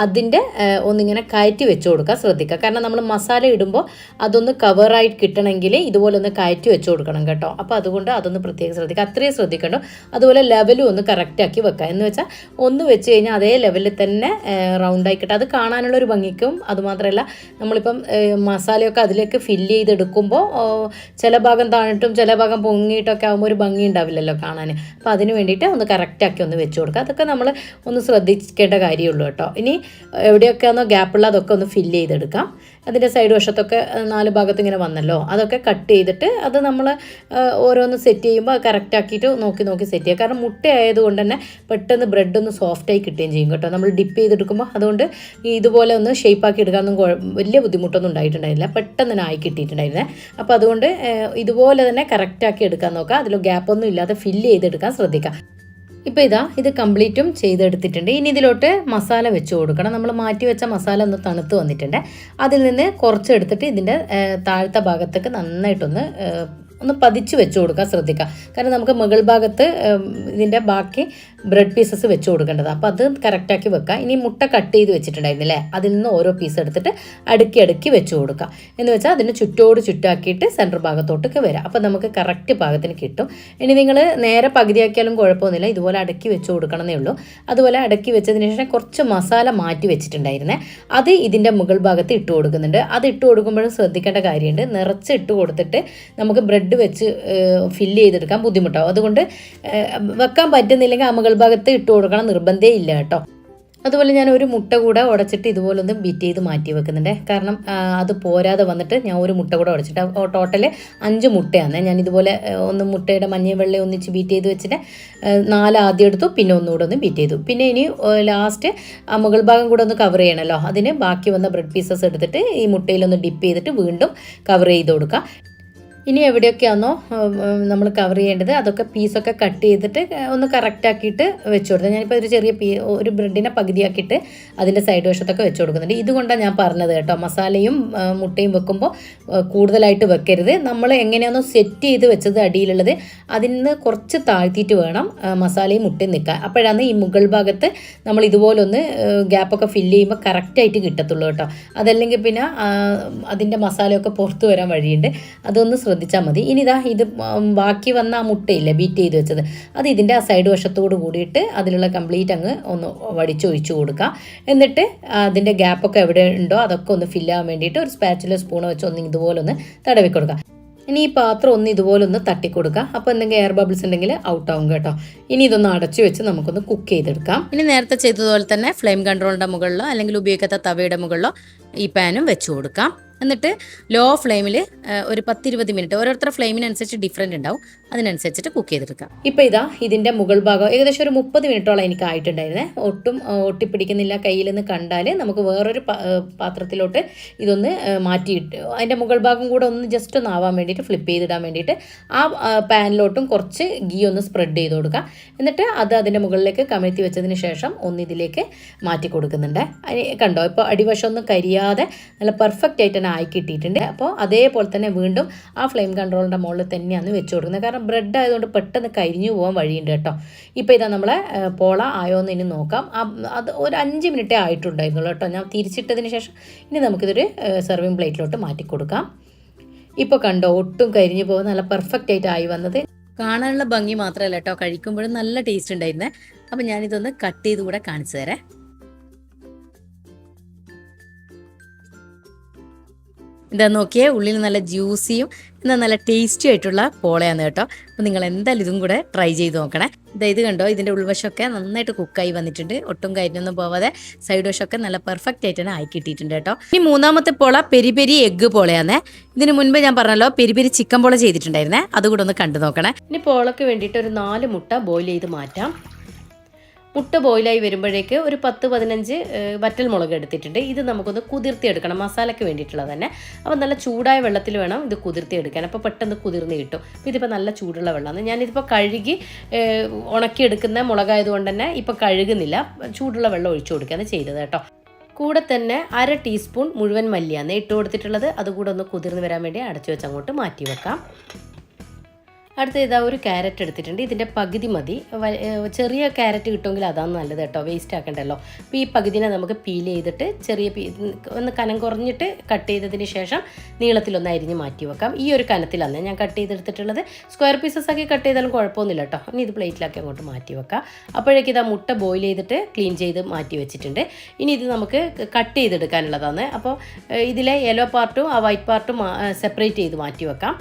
അതിൻ്റെ ഒന്നിങ്ങനെ കയറ്റി വെച്ച് കൊടുക്കാൻ ശ്രദ്ധിക്കുക. കാരണം നമ്മൾ മസാല ഇടുമ്പോൾ അതൊന്ന് കവറായി കിട്ടണമെങ്കിൽ ഇതുപോലെ ഒന്ന് കയറ്റി വെച്ച് കൊടുക്കണം കേട്ടോ. അപ്പോൾ അതുകൊണ്ട് അതൊന്ന് പ്രത്യേകം ശ്രദ്ധിക്കുക. അത്രയും ശ്രദ്ധിക്കണ്ടോ. അതുപോലെ ലെവലും ഒന്ന് കറക്റ്റാക്കി വെക്കുക. എന്ന് വെച്ചാൽ ഒന്ന് വെച്ച് കഴിഞ്ഞാൽ അതേ ലെവലിൽ തന്നെ റൗണ്ട് ആയിക്കിട്ടെ. അത് കാണാനുള്ളൊരു ഭംഗിക്കും. അതുമാത്രമല്ല നമ്മളിപ്പം മസാലയൊക്കെ അതിലേക്ക് ഫില്ല് ചെയ്തെടുക്കുമ്പോൾ ചില ഭാഗം താണിട്ടും ചില ഭാഗം പൊങ്ങിയിട്ടൊക്കെ ആകുമ്പോൾ ഒരു ഭംഗി ഉണ്ടാവില്ലല്ലോ കാണാൻ. അപ്പോൾ അതിന് വേണ്ടിയിട്ട് ഒന്ന് കറക്റ്റാക്കി ഒന്ന് വെച്ച് കൊടുക്കുക. അതൊക്കെ നമ്മൾ ഒന്ന് ശ്രദ്ധിക്കേണ്ട കാര്യമുള്ളൂ കേട്ടോ. ഇനി എവിടെയൊക്കെയാണോ ഗ്യാപ്പുള്ള അതൊക്കെ ഒന്ന് ഫില്ല് ചെയ്തെടുക്കാം. അതിൻ്റെ സൈഡ് വശത്തൊക്കെ 4 ഭാഗത്ത് ഇങ്ങനെ വന്നല്ലോ, അതൊക്കെ കട്ട് ചെയ്തിട്ട് അത് നമ്മൾ ഓരോന്ന് സെറ്റ് ചെയ്യുമ്പോൾ കറക്റ്റാക്കിയിട്ട് നോക്കി സെറ്റ് ചെയ്യുക. കാരണം മുട്ട ആയതുകൊണ്ട് തന്നെ പെട്ടെന്ന് ബ്രെഡ് ഒന്ന് സോഫ്റ്റായി കിട്ടുകയും ചെയ്യും കേട്ടോ നമ്മൾ ഡിപ്പ് ചെയ്തെടുക്കുമ്പോൾ. അതുകൊണ്ട് ഇതുപോലെ ഒന്ന് ഷേപ്പാക്കി എടുക്കാനൊന്നും വലിയ ബുദ്ധിമുട്ടൊന്നും ഉണ്ടായിട്ടുണ്ടായില്ല, പെട്ടെന്ന് തന്നെ ആയി കിട്ടിയിട്ടുണ്ടായിരുന്നേ. അപ്പോൾ അതുകൊണ്ട് ഇതുപോലെ തന്നെ കറക്റ്റാക്കി എടുക്കാൻ നോക്കുക. അതിൽ ഗ്യാപ്പൊന്നും ഇല്ലാതെ ഫില്ല് ചെയ്തെടുക്കാൻ ശ്രദ്ധിക്കുക. ഇപ്പോൾ ഇത് കംപ്ലീറ്റും ചെയ്തെടുത്തിട്ടുണ്ട്. ഇനി ഇതിലോട്ട് മസാല വെച്ച് കൊടുക്കണം. നമ്മൾ മാറ്റി വെച്ച മസാല ഒന്ന് തണുത്ത് വന്നിട്ടുണ്ട്. അതിൽ നിന്ന് കുറച്ചെടുത്തിട്ട് ഇതിൻ്റെ താഴത്തെ ഭാഗത്തേക്ക് നന്നായിട്ടൊന്ന് പതിച്ച് വെച്ച് കൊടുക്കാൻ ശ്രദ്ധിക്കുക. കാരണം നമുക്ക് മുകൾ ഭാഗത്ത് ഇതിൻ്റെ ബാക്കി ബ്രെഡ് പീസസ് വെച്ച് കൊടുക്കേണ്ടത്. അപ്പോൾ അത് കറക്റ്റാക്കി വെക്കുക. ഇനി മുട്ട കട്ട് ചെയ്ത് വെച്ചിട്ടുണ്ടായിരുന്നില്ലേ, അതിൽ നിന്ന് ഓരോ പീസ് എടുത്തിട്ട് അടുക്കി വെച്ച് കൊടുക്കുക. എന്ന് വെച്ചാൽ അതിന് ചുറ്റാക്കിയിട്ട് സെൻറ്റർ ഭാഗത്തോട്ടൊക്കെ വരാം. അപ്പോൾ നമുക്ക് കറക്റ്റ് പാകത്തിന് കിട്ടും. ഇനി നിങ്ങൾ നേരെ പകുതിയാക്കിയാലും കുഴപ്പമൊന്നുമില്ല, ഇതുപോലെ അടക്കി വെച്ച് കൊടുക്കണമെന്നേ ഉള്ളൂ. അതുപോലെ അടക്കി വെച്ചതിന് ശേഷം കുറച്ച് മസാല മാറ്റി വെച്ചിട്ടുണ്ടായിരുന്നേ, അത് ഇതിൻ്റെ മുകൾ ഭാഗത്ത് ഇട്ട് കൊടുക്കുന്നുണ്ട്. അത് ഇട്ട് കൊടുക്കുമ്പോഴും ശ്രദ്ധിക്കേണ്ട കാര്യമുണ്ട്. നിറച്ച് ഇട്ട് കൊടുത്തിട്ട് നമുക്ക് ബ്രെഡ് വെച്ച് ഫില്ല് ചെയ്തെടുക്കാൻ ബുദ്ധിമുട്ടാവും. അതുകൊണ്ട് വെക്കാൻ പറ്റുന്നില്ലെങ്കിൽ ആ മുകൾ ഭാഗത്ത് ഇട്ട് കൊടുക്കണം, നിർബന്ധമേ ഇല്ല കേട്ടോ. അതുപോലെ ഞാൻ ഒരു മുട്ട കൂടെ ഉടച്ചിട്ട് ഇതുപോലെ ഒന്ന് ബീറ്റ് ചെയ്ത് മാറ്റി വെക്കുന്നുണ്ട്. കാരണം അത് പോരാതെ വന്നിട്ട് ഞാൻ ഒരു മുട്ട കൂടെ ഉടച്ചിട്ട് ടോട്ടൽ 5 മുട്ടയാണ്. ഞാൻ ഇതുപോലെ ഒന്ന് മുട്ടയുടെ മഞ്ഞയും വെള്ളയും ഒന്നിച്ച് ബീറ്റ് ചെയ്ത് വെച്ചിട്ട് 4 ആദ്യം എടുത്തു, പിന്നെ ഒന്നുകൂടെ ഒന്ന് ബീറ്റ് ചെയ്തു. പിന്നെ ഇനി ലാസ്റ്റ് ആ മുകൾ ഭാഗം കൂടെ ഒന്ന് കവർ ചെയ്യണമല്ലോ, അതിന് ബാക്കി വന്ന ബ്രെഡ് പീസസ് എടുത്തിട്ട് ഈ മുട്ടയിലൊന്ന് ഡിപ്പ് ചെയ്തിട്ട് വീണ്ടും കവർ ചെയ്ത് കൊടുക്കുക. ഇനി എവിടെയൊക്കെയാണോ നമ്മൾ കവർ ചെയ്യേണ്ടത് അതൊക്കെ പീസൊക്കെ കട്ട് ചെയ്തിട്ട് ഒന്ന് കറക്റ്റാക്കിയിട്ട് വെച്ച് കൊടുത്തത്. ഞാനിപ്പോൾ ഒരു ചെറിയ ഒരു ബ്രെഡിനെ പകുതിയാക്കിയിട്ട് അതിൻ്റെ സൈഡ് വശത്തൊക്കെ വെച്ച് കൊടുക്കുന്നുണ്ട്. ഇതുകൊണ്ടാണ് ഞാൻ പറഞ്ഞത് കേട്ടോ, മസാലയും മുട്ടയും വെക്കുമ്പോൾ കൂടുതലായിട്ട് വെക്കരുത്. നമ്മൾ എങ്ങനെയാണോ സെറ്റ് ചെയ്ത് വെച്ചത് അടിയിലുള്ളത് അതിൽ നിന്ന് കുറച്ച് താഴ്ത്തിയിട്ട് വേണം മസാലയും മുട്ടയും നിൽക്കാൻ. അപ്പോഴാണ് ഈ മുകൾ ഭാഗത്ത് നമ്മൾ ഇതുപോലൊന്ന് ഗ്യാപ്പൊക്കെ ഫില്ല് ചെയ്യുമ്പോൾ കറക്റ്റായിട്ട് കിട്ടത്തുള്ളൂ കേട്ടോ. അതല്ലെങ്കിൽ പിന്നെ അതിൻ്റെ മസാലയൊക്കെ പുറത്ത് വരാൻ വഴിയുണ്ട്. അതൊന്ന് ശ്രദ്ധിച്ചാൽ മതി. ഇനി ഇത് ബാക്കി വന്ന ആ മുട്ടയില്ലേ ബീറ്റ് ചെയ്ത് വെച്ചത്, അത് ഇതിൻ്റെ ആ സൈഡ് വശത്തോട് കൂടിയിട്ട് അതിലുള്ള കംപ്ലീറ്റ് അങ്ങ് ഒന്ന് വടിച്ചൊഴിച്ച് കൊടുക്കുക. എന്നിട്ട് അതിൻ്റെ ഗ്യാപ്പൊക്കെ എവിടെ ഉണ്ടോ അതൊക്കെ ഒന്ന് ഫില്ലാകാൻ വേണ്ടിയിട്ട് ഒരു സ്പാച്ചിലോ സ്പൂണോ വെച്ച് ഒന്ന് ഇതുപോലെ ഒന്ന് തടവി കൊടുക്കുക. ഇനി ഈ പാത്രം ഒന്ന് ഇതുപോലെ ഒന്ന് തട്ടിക്കൊടുക്കുക. അപ്പോൾ എന്തെങ്കിലും എയർ ബബിൾസ് ഉണ്ടെങ്കിൽ ഔട്ടാവും കേട്ടോ. ഇനി ഇതൊന്ന് അടച്ചു വെച്ച് നമുക്കൊന്ന് കുക്ക് ചെയ്തെടുക്കാം. ഇനി നേരത്തെ ചെയ്തതുപോലെ തന്നെ ഫ്ലെയിം കൺട്രോളിൻ്റെ മുകളിലോ അല്ലെങ്കിൽ ഉപയോഗിക്കാത്ത തവയുടെ മുകളിലോ ഈ പാനും വെച്ച് കൊടുക്കാം. എന്നിട്ട് ലോ ഫ്ലെയിമിൽ ഒരു 10-20 മിനിറ്റ്, ഓരോരുത്തരുടെ ഫ്ലെയിമിനനുസരിച്ച് ഡിഫറെൻ്റ് ഉണ്ടാവും, അതിനനുസരിച്ചിട്ട് കുക്ക് ചെയ്തെടുക്കാം. ഇപ്പോൾ ഇതാ ഇതിൻ്റെ മുകൾ ഭാഗം ഏകദേശം ഒരു 30 മിനിറ്റോളം എനിക്ക് ആയിട്ടുണ്ടായിരുന്നേ. ഒട്ടും ഒട്ടിപ്പിടിക്കുന്നില്ല. കയ്യിൽ നിന്ന് കണ്ടാൽ നമുക്ക് വേറൊരു പാത്രത്തിലോട്ട് ഇതൊന്ന് മാറ്റിയിട്ട് അതിൻ്റെ മുകൾ ഭാഗം കൂടെ ഒന്ന് ജസ്റ്റ് ഒന്ന് ആവാൻ വേണ്ടിയിട്ട് ഫ്ലിപ്പ് ചെയ്തിടാൻ വേണ്ടിയിട്ട് ആ പാനിലോട്ടും കുറച്ച് ഗീ ഒന്ന് സ്പ്രെഡ് ചെയ്ത് കൊടുക്കുക. എന്നിട്ട് അത് അതിൻ്റെ മുകളിലേക്ക് കമഴ്ത്തി വെച്ചതിന് ശേഷം ഒന്ന് ഇതിലേക്ക് മാറ്റി കൊടുക്കുന്നുണ്ട്. കണ്ടോ, ഇപ്പോൾ അടിവശം ഒന്നും കരിയാതെ നല്ല പെർഫെക്റ്റ് ആയിട്ട് തന്നെ ആയി കിട്ടിയിട്ടുണ്ട്. അപ്പോൾ അതേപോലെ തന്നെ വീണ്ടും ആ ഫ്ലെയിം കൺട്രോളിൻ്റെ മുകളിൽ തന്നെയാണ് വെച്ച് കൊടുക്കുന്നത്. കാരണം ബ്രെഡ് ആയതുകൊണ്ട് പെട്ടെന്ന് കരിഞ്ഞു പോകാൻ വഴിയുണ്ട് കേട്ടോ. ഇപ്പോൾ ഇതാ നമ്മളെ പോള ആയോന്ന് ഇനി നോക്കാം. അത് ഒരു 5 മിനിറ്റേ ആയിട്ടുണ്ടായിരുന്നുള്ളൂ കേട്ടോ. ഞാൻ തിരിച്ചിട്ടതിന് ശേഷം ഇനി നമുക്കിതൊരു സെർവിങ് പ്ലേറ്റിലോട്ട് മാറ്റി കൊടുക്കാം. ഇപ്പോൾ കണ്ടോ, ഒട്ടും കരിഞ്ഞു പോകുന്ന നല്ല പെർഫെക്റ്റ് ആയിട്ട് ആയി വന്നത്. കാണാനുള്ള ഭംഗി മാത്രമല്ല കേട്ടോ, കഴിക്കുമ്പോഴും നല്ല ടേസ്റ്റ് ഉണ്ടായിരുന്നേ. അപ്പം ഞാനിതൊന്ന് കട്ട് ചെയ്ത് കൂടെ കാണിച്ചു തരാം. ഇതാ നോക്കിയേ, ഉള്ളിൽ നല്ല ജ്യൂസിയും എന്നാൽ നല്ല ടേസ്റ്റി ആയിട്ടുള്ള പോളയാണ് കേട്ടോ. അപ്പോൾ നിങ്ങൾ എന്തായാലും ഇതും കൂടെ ട്രൈ ചെയ്ത് നോക്കണേ. ഇത് കണ്ടോ, ഇതിൻ്റെ ഉൾവശമൊക്കെ നന്നായിട്ട് കുക്കായി വന്നിട്ടുണ്ട്. ഒട്ടും കരിഞ്ഞൊന്നും പോവാതെ സൈഡ് വശമൊക്കെ നല്ല പെർഫെക്റ്റ് ആയിട്ട് തന്നെ ആയി കിട്ടിയിട്ടുണ്ട് കേട്ടോ. ഇനി മൂന്നാമത്തെ പോള പെരി പെരി എഗ്ഗ് പോളയാണേ. ഇതിന് മുൻപ് ഞാൻ പറഞ്ഞല്ലോ പെരി പെരി ചിക്കൻ പോള ചെയ്തിട്ടുണ്ടായിരുന്നേ. അതുകൂടെ ഒന്ന് കണ്ടു നോക്കണേ. ഇനി പോളയ്ക്ക് വേണ്ടിയിട്ട് ഒരു 4 മുട്ട ബോയിൽ ചെയ്ത് മാറ്റാം. മുട്ട ബോയിലായി വരുമ്പോഴേക്ക് ഒരു 10-15 വറ്റൽ മുളക് എടുത്തിട്ടുണ്ട്. ഇത് നമുക്കൊന്ന് കുതിർത്തിയെടുക്കണം, മസാലയ്ക്ക് വേണ്ടിയിട്ടുള്ളത് തന്നെ. അപ്പോൾ നല്ല ചൂടായ വെള്ളത്തിൽ വേണം ഇത് കുതിർത്തിയെടുക്കാൻ. അപ്പോൾ പെട്ടെന്ന് കുതിർന്ന് കിട്ടും. ഇതിപ്പോൾ നല്ല ചൂടുള്ള വെള്ളമാണ്. ഞാനിതിപ്പോൾ കഴുകി ഉണക്കിയെടുക്കുന്ന മുളകായതുകൊണ്ട് തന്നെ ഇപ്പോൾ കഴുകുന്നില്ല, ചൂടുള്ള വെള്ളം ഒഴിച്ചു കൊടുക്കുകയാണ് ചെയ്തത് കേട്ടോ. കൂടെ തന്നെ 1/2 ടീസ്പൂൺ മുഴുവൻ മല്ലിയാണ് ഇട്ട് കൊടുത്തിട്ടുള്ളത്. അതുകൂടെ ഒന്ന് കുതിർന്ന് വരാൻ വേണ്ടി അടച്ചു വെച്ച് അങ്ങോട്ട് മാറ്റി വെക്കാം. അടുത്ത ഇതാ ഒരു ക്യാരറ്റ് എടുത്തിട്ടുണ്ട്. ഇതിൻ്റെ പകുതി മതി. ചെറിയ ക്യാരറ്റ് കിട്ടുമെങ്കിൽ അതാണ് നല്ലത് കേട്ടോ, വേസ്റ്റ് ആക്കണ്ടല്ലോ. അപ്പോൾ ഈ പകുതിനെ നമുക്ക് പീൽ ചെയ്തിട്ട് ഒന്ന് കനം കുറഞ്ഞിട്ട് കട്ട് ചെയ്തതിന് ശേഷം നീളത്തിലൊന്ന് അരിഞ്ഞ് മാറ്റി വെക്കാം. ഈ ഒരു കനത്തിലാണ് ഞാൻ കട്ട് ചെയ്തെടുത്തിട്ടുള്ളത്. സ്ക്വയർ പീസസ് ആക്കി കട്ട് ചെയ്താലും കുഴപ്പമൊന്നുമില്ല കേട്ടോ. ഇനി ഇത് പ്ലേറ്റിലാക്കി അങ്ങോട്ട് മാറ്റി വെക്കാം. അപ്പോഴേക്കും ഇതാ മുട്ട ബോയിൽ ചെയ്തിട്ട് ക്ലീൻ ചെയ്ത് മാറ്റി വെച്ചിട്ടുണ്ട്. ഇനി ഇത് നമുക്ക് കട്ട് ചെയ്തെടുക്കാനുള്ളതാണ്. അപ്പോൾ ഇതിലെ യെല്ലോ പാർട്ടും ആ വൈറ്റ് പാർട്ടും സെപ്പറേറ്റ് ചെയ്ത് മാറ്റി വെക്കാം.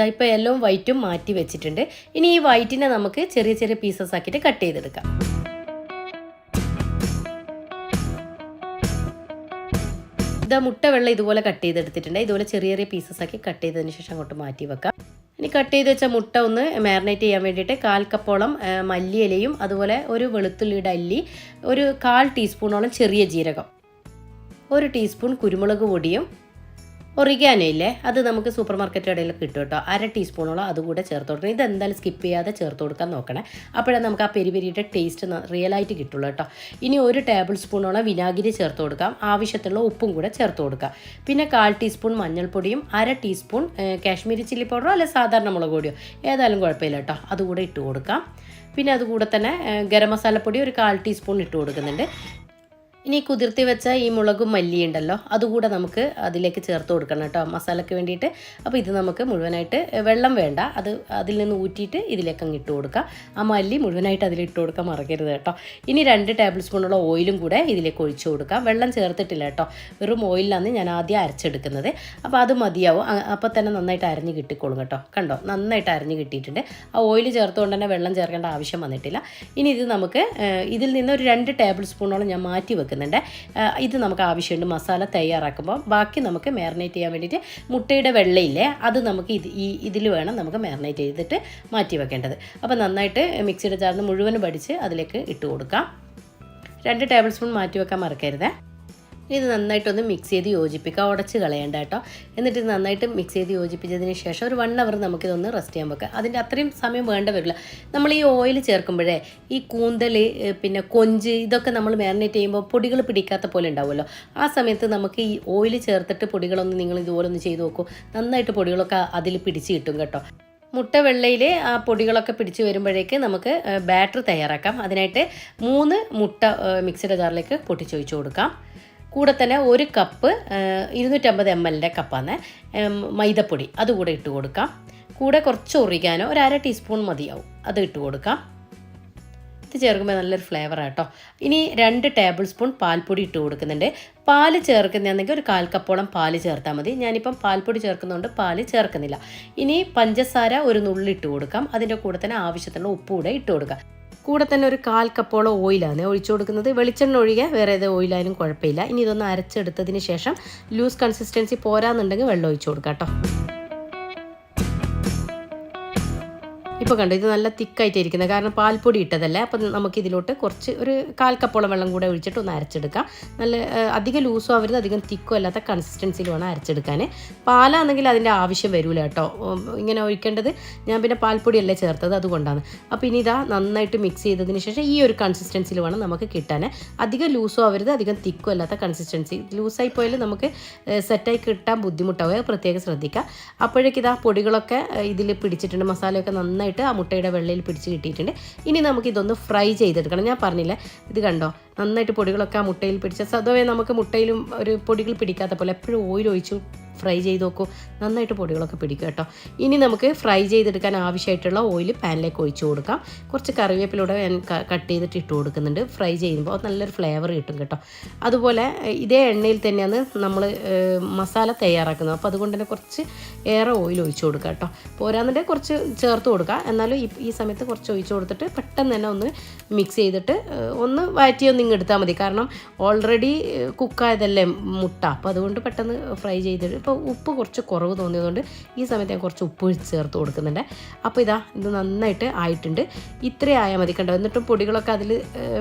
ഇപ്പോൾ യെല്ലോവും വൈറ്റും മാറ്റി വെച്ചിട്ടുണ്ട്. ഇനി ഈ വൈറ്റിനെ നമുക്ക് ചെറിയ ചെറിയ പീസസ് ആക്കിയിട്ട് കട്ട് ചെയ്തെടുക്കാം. മുട്ട വെള്ളം ഇതുപോലെ കട്ട് ചെയ്തെടുത്തിട്ടുണ്ട്. ഇതുപോലെ ചെറിയ ചെറിയ പീസസ് ആക്കി കട്ട് ചെയ്തതിന് ശേഷം അങ്ങോട്ട് മാറ്റി വെക്കാം. ഇനി കട്ട് ചെയ്ത് വെച്ച മുട്ട ഒന്ന് മാരിനേറ്റ് ചെയ്യാൻ വേണ്ടിയിട്ട് 1/4 കപ്പോളം മല്ലിയിലയും അതുപോലെ ഒരു വെളുത്തുള്ളിയുടെ അല്ലി, ഒരു 1/4 ടീസ്പൂണോളം ചെറിയ ജീരകം, 1 ടീസ്പൂൺ കുരുമുളക് പൊടിയും ഒറിഗാനോ ഇല്ലേ, അത് നമുക്ക് സൂപ്പർ മാർക്കറ്റ് കടയിൽ കിട്ടും കേട്ടോ. 1/2 ടീസ്പൂണോളം അതുകൂടെ ചേർത്ത് കൊടുക്കണം. ഇതെന്തായാലും സ്കിപ്പ് ചെയ്യാതെ ചേർത്ത് കൊടുക്കാൻ നോക്കണേ. അപ്പോഴേ നമുക്ക് ആ പെരി പെരിയുടെ ടേസ്റ്റ് റിയലായിട്ട് കിട്ടുള്ളൂ കേട്ടോ. ഇനി 1 ടേബിൾ സ്പൂണോളം വിനാഗിരി ചേർത്ത് കൊടുക്കാം. ആവശ്യത്തിനുള്ള ഉപ്പും കൂടെ ചേർത്ത് കൊടുക്കാം. പിന്നെ 1/4 ടീസ്പൂൺ മഞ്ഞൾപ്പൊടിയും 1/2 ടീസ്പൂൺ കാശ്മീരി ചില്ലി പൗഡറോ അല്ലെ സാധാരണ മുളക് പൊടിയോ ഏതായാലും കുഴപ്പമില്ല കേട്ടോ, അതുകൂടെ ഇട്ട് കൊടുക്കാം. പിന്നെ അതുകൂടെ തന്നെ ഗരം മസാലപ്പൊടി ഒരു 1/4 ടീസ്പൂൺ ഇട്ട് കൊടുക്കുന്നുണ്ട്. ഇനി കുതിർത്തി വെച്ച ഈ മുളകും മല്ലി ഉണ്ടല്ലോ, അതുകൂടെ നമുക്ക് അതിലേക്ക് ചേർത്ത് കൊടുക്കണം കേട്ടോ മസാലയ്ക്ക് വേണ്ടിയിട്ട്. അപ്പോൾ ഇത് നമുക്ക് മുഴുവനായിട്ട്, വെള്ളം വേണ്ട, അതിൽ നിന്ന് ഊറ്റിയിട്ട് ഇതിലേക്ക് അങ്ങ് ഇട്ട് കൊടുക്കുക. ആ മല്ലി മുഴുവനായിട്ട് അതിലിട്ട് കൊടുക്കാൻ മറക്കരുത് കേട്ടോ. ഇനി 2 ടേബിൾ സ്പൂണുള്ള ഓയിലും കൂടെ ഇതിലേക്ക് ഒഴിച്ചു കൊടുക്കാം. വെള്ളം ചേർത്തിട്ടില്ല കേട്ടോ, വെറും ഓയിലാണ് ഞാൻ ആദ്യം അരച്ചെടുക്കുന്നത്. അപ്പോൾ അത് മതിയാവും. അപ്പോൾ തന്നെ നന്നായിട്ട് അരഞ്ഞ് കിട്ടിക്കോളും കേട്ടോ. കണ്ടോ, നന്നായിട്ട് അരഞ്ഞ് കിട്ടിയിട്ടുണ്ട്. ആ ഓയിൽ ചേർത്തുകൊണ്ട് തന്നെ വെള്ളം ചേർക്കേണ്ട ആവശ്യം വന്നിട്ടില്ല. ഇനി ഇത് നമുക്ക് ഇതിൽ നിന്ന് ഒരു 2 ടേബിൾ സ്പൂണോളം ഞാൻ മാറ്റി വെക്കുന്നുണ്ട്. ഇത് നമുക്ക് ആവശ്യമുണ്ട് മസാല തയ്യാറാക്കുമ്പോൾ. ബാക്കി നമുക്ക് മാരിനേറ്റ് ചെയ്യാൻ വേണ്ടിയിട്ട് മുട്ടയുടെ വെള്ളയില്ലേ, അത് നമുക്ക് ഇതിൽ വേണം നമുക്ക് മാരിനേറ്റ് ചെയ്തിട്ട് മാറ്റി വെക്കേണ്ടത്. അപ്പോൾ നന്നായിട്ട് മിക്സിയുടെ ജാറിന് മുഴുവനും പഠിച്ച് അതിലേക്ക് ഇട്ട് കൊടുക്കാം. 2 ടേബിൾ സ്പൂൺ മാറ്റി വെക്കാൻ മറക്കരുത്. ഇത് നന്നായിട്ടൊന്ന് മിക്സ് ചെയ്ത് യോജിപ്പിക്കുക, ഉടച്ച് കളയേണ്ട കേട്ടോ. എന്നിട്ട് ഇത് നന്നായിട്ട് മിക്സ് ചെയ്ത് യോജിപ്പിച്ചതിന് ശേഷം ഒരു 1 അവർ നമുക്കിതൊന്ന് റെസ്റ്റ് ചെയ്യാൻ വെക്കുക. അതിൻ്റെ അത്രയും സമയം വേണ്ട വരില്ല. നമ്മൾ ഈ ഓയിൽ ചേർക്കുമ്പോഴേ ഈ കൂന്തൽ പിന്നെ കൊഞ്ച് ഇതൊക്കെ നമ്മൾ മാരിനേറ്റ് ചെയ്യുമ്പോൾ പൊടികൾ പിടിക്കാത്ത പോലെ ഉണ്ടാവുമല്ലോ. ആ സമയത്ത് നമുക്ക് ഈ ഓയിൽ ചേർത്തിട്ട് പൊടികളൊന്ന് നിങ്ങൾ ഇതുപോലെ ഒന്ന് ചെയ്ത് നോക്കൂ, നന്നായിട്ട് പൊടികളൊക്കെ അതിൽ പിടിച്ച് കിട്ടും കേട്ടോ. മുട്ട വെള്ളയിൽ ആ പൊടികളൊക്കെ പിടിച്ച് വരുമ്പോഴേക്ക് നമുക്ക് ബാറ്റർ തയ്യാറാക്കാം. അതിനായിട്ട് 3 മുട്ട മിക്സിയുടെ ജാറിലേക്ക് പൊട്ടിച്ചൊഴിച്ച് കൊടുക്കാം. കൂടെ തന്നെ 1 കപ്പ് 250 ml കപ്പാണ് മൈദപ്പൊടി, അതുകൂടെ ഇട്ട് കൊടുക്കാം. കൂടെ കുറച്ച് ഒറിഗാനോ ഒരു 1/2 ടീസ്പൂൺ മതിയാവും, അത് ഇട്ട് കൊടുക്കാം. ഇത് ചേർക്കുമ്പോൾ നല്ലൊരു ഫ്ലേവർ ആട്ടോ. ഇനി 2 ടേബിൾ സ്പൂൺ പാൽപ്പൊടി ഇട്ട് കൊടുക്കുന്നുണ്ട്. പാല് ചേർക്കുന്നതാണെങ്കിൽ ഒരു 1/4 കപ്പോളം പാല് ചേർത്താൽ മതി. ഞാനിപ്പം പാൽപ്പൊടി ചേർക്കുന്നതുകൊണ്ട് പാല് ചേർക്കുന്നില്ല. ഇനി പഞ്ചസാര ഒരു നുള്ളി ഇട്ട് കൊടുക്കാം. അതിൻ്റെ കൂടെ തന്നെ ആവശ്യത്തിനുള്ള ഉപ്പ് കൂടെ ഇട്ട് കൊടുക്കാം. കൂടെ തന്നെ ഒരു 1/4 കപ്പോളം ഓയിലാണ് ഒഴിച്ചു കൊടുക്കുന്നത്. വെളിച്ചെണ്ണ ഒഴികെ വേറെ ഏത് ഓയിലായാലും കുഴപ്പമില്ല. ഇനി ഇതൊന്ന് അരച്ചെടുത്തതിന് ശേഷം ലൂസ് കൺസിസ്റ്റൻസി പോരാന്നുണ്ടെങ്കിൽ വെള്ളം ഒഴിച്ചു കൊടുക്കാം കേട്ടോ. ഇപ്പോൾ കണ്ടു ഇത് നല്ല തിക്കായിട്ട് ഇരിക്കുന്നത്, കാരണം പാൽപ്പൊടി ഇട്ടതല്ലേ. അപ്പം നമുക്കിതിലോട്ട് കുറച്ച് ഒരു 1/4 കപ്പോളം വെള്ളം കൂടെ ഒഴിച്ചിട്ട് ഒന്ന് അരച്ചെടുക്കാം. നല്ല അധികം ലൂസും ആവരുത്, അധികം തിക്കും അല്ലാത്ത കൺസിസ്റ്റൻസിയിൽ വേണം അരച്ചെടുക്കാൻ. പാലാണെങ്കിൽ അതിൻ്റെ ആവശ്യം വരില്ല കേട്ടോ, ഇങ്ങനെ ഒഴിക്കേണ്ടത്. ഞാൻ പിന്നെ പാൽപ്പൊടിയല്ലേ ചേർത്തത്, അതുകൊണ്ടാണ്. അപ്പോൾ ഇനി ഇതാ നന്നായിട്ട് മിക്സ് ചെയ്തതിന് ശേഷം ഈ ഒരു കൺസിസ്റ്റൻസിയിൽ വേണം നമുക്ക് കിട്ടാൻ. അധികം ലൂസും ആവരുത്, അധികം തിക്കും അല്ലാത്ത കൺസിസ്റ്റൻസി. ലൂസായി പോയാൽ നമുക്ക് സെറ്റായി കിട്ടാൻ ബുദ്ധിമുട്ടാവുക, പ്രത്യേകം ശ്രദ്ധിക്കുക. അപ്പോഴേക്കിതാ പൊടികളൊക്കെ ഇതിൽ പിടിച്ചിട്ടുണ്ട്, മസാലയൊക്കെ നന്നായിട്ട് ആ മുട്ടയുടെ വെള്ളയിൽ പിടിച്ച് കിട്ടിയിട്ടുണ്ട്. ഇനി നമുക്കിതൊന്ന് ഫ്രൈ ചെയ്തെടുക്കണം. ഞാൻ പറഞ്ഞില്ലേ, ഇത് കണ്ടോ നന്നായിട്ട് പൊടികളൊക്കെ ആ മുട്ടയിൽ പിടിച്ച. സ്വതവേ നമുക്ക് മുട്ടയിലും ഒരു പൊടികൾ പിടിക്കാത്ത പോലെ എപ്പോഴും ഓയിൽ ഒഴിച്ചു ഫ്രൈ ചെയ്ത് നോക്കൂ, നന്നായിട്ട് പൊടികളൊക്കെ പിടിക്കും കേട്ടോ. ഇനി നമുക്ക് ഫ്രൈ ചെയ്തെടുക്കാൻ ആവശ്യമായിട്ടുള്ള ഓയിൽ പാനിലേക്ക് ഒഴിച്ചു കൊടുക്കാം. കുറച്ച് കറിവേപ്പിലൂടെ ഞാൻ കട്ട് ചെയ്തിട്ട് ഇട്ട് കൊടുക്കുന്നുണ്ട്. ഫ്രൈ ചെയ്യുമ്പോൾ നല്ലൊരു ഫ്ലേവർ കിട്ടും കേട്ടോ. അതുപോലെ ഇതേ എണ്ണയിൽ തന്നെയാണ് നമ്മൾ മസാല തയ്യാറാക്കുന്നത്. അപ്പോൾ അതുകൊണ്ട് തന്നെ കുറച്ച് ഏറെ ഓയിൽ ഒഴിച്ചു കൊടുക്കുക കേട്ടോ. പോരാന്നുണ്ടെങ്കിൽ കുറച്ച് ചേർത്ത് കൊടുക്കുക. എന്നാലും ഈ സമയത്ത് കുറച്ച് ഒഴിച്ചു കൊടുത്തിട്ട് പെട്ടെന്ന് തന്നെ ഒന്ന് മിക്സ് ചെയ്തിട്ട് ഒന്ന് വഴറ്റിയൊന്ന് ഇങ്ങ് എടുത്താൽ മതി. കാരണം ഓൾറെഡി കുക്കായതല്ലേ മുട്ട, അപ്പോൾ അതുകൊണ്ട് പെട്ടെന്ന് ഫ്രൈ ചെയ്തിട്ട്. ഇപ്പോൾ ഉപ്പ് കുറച്ച് കുറവ് തോന്നിയതുകൊണ്ട് ഈ സമയത്ത് ഞാൻ കുറച്ച് ഉപ്പ് ചേർത്ത് കൊടുക്കുന്നുണ്ട്. അപ്പോൾ ഇതാ ഇത് നന്നായിട്ട് ആയിട്ടുണ്ട്. ഇത്രയും ആയാൽ മതി കണ്ടോ. എന്നിട്ടും പൊടികളൊക്കെ അതിൽ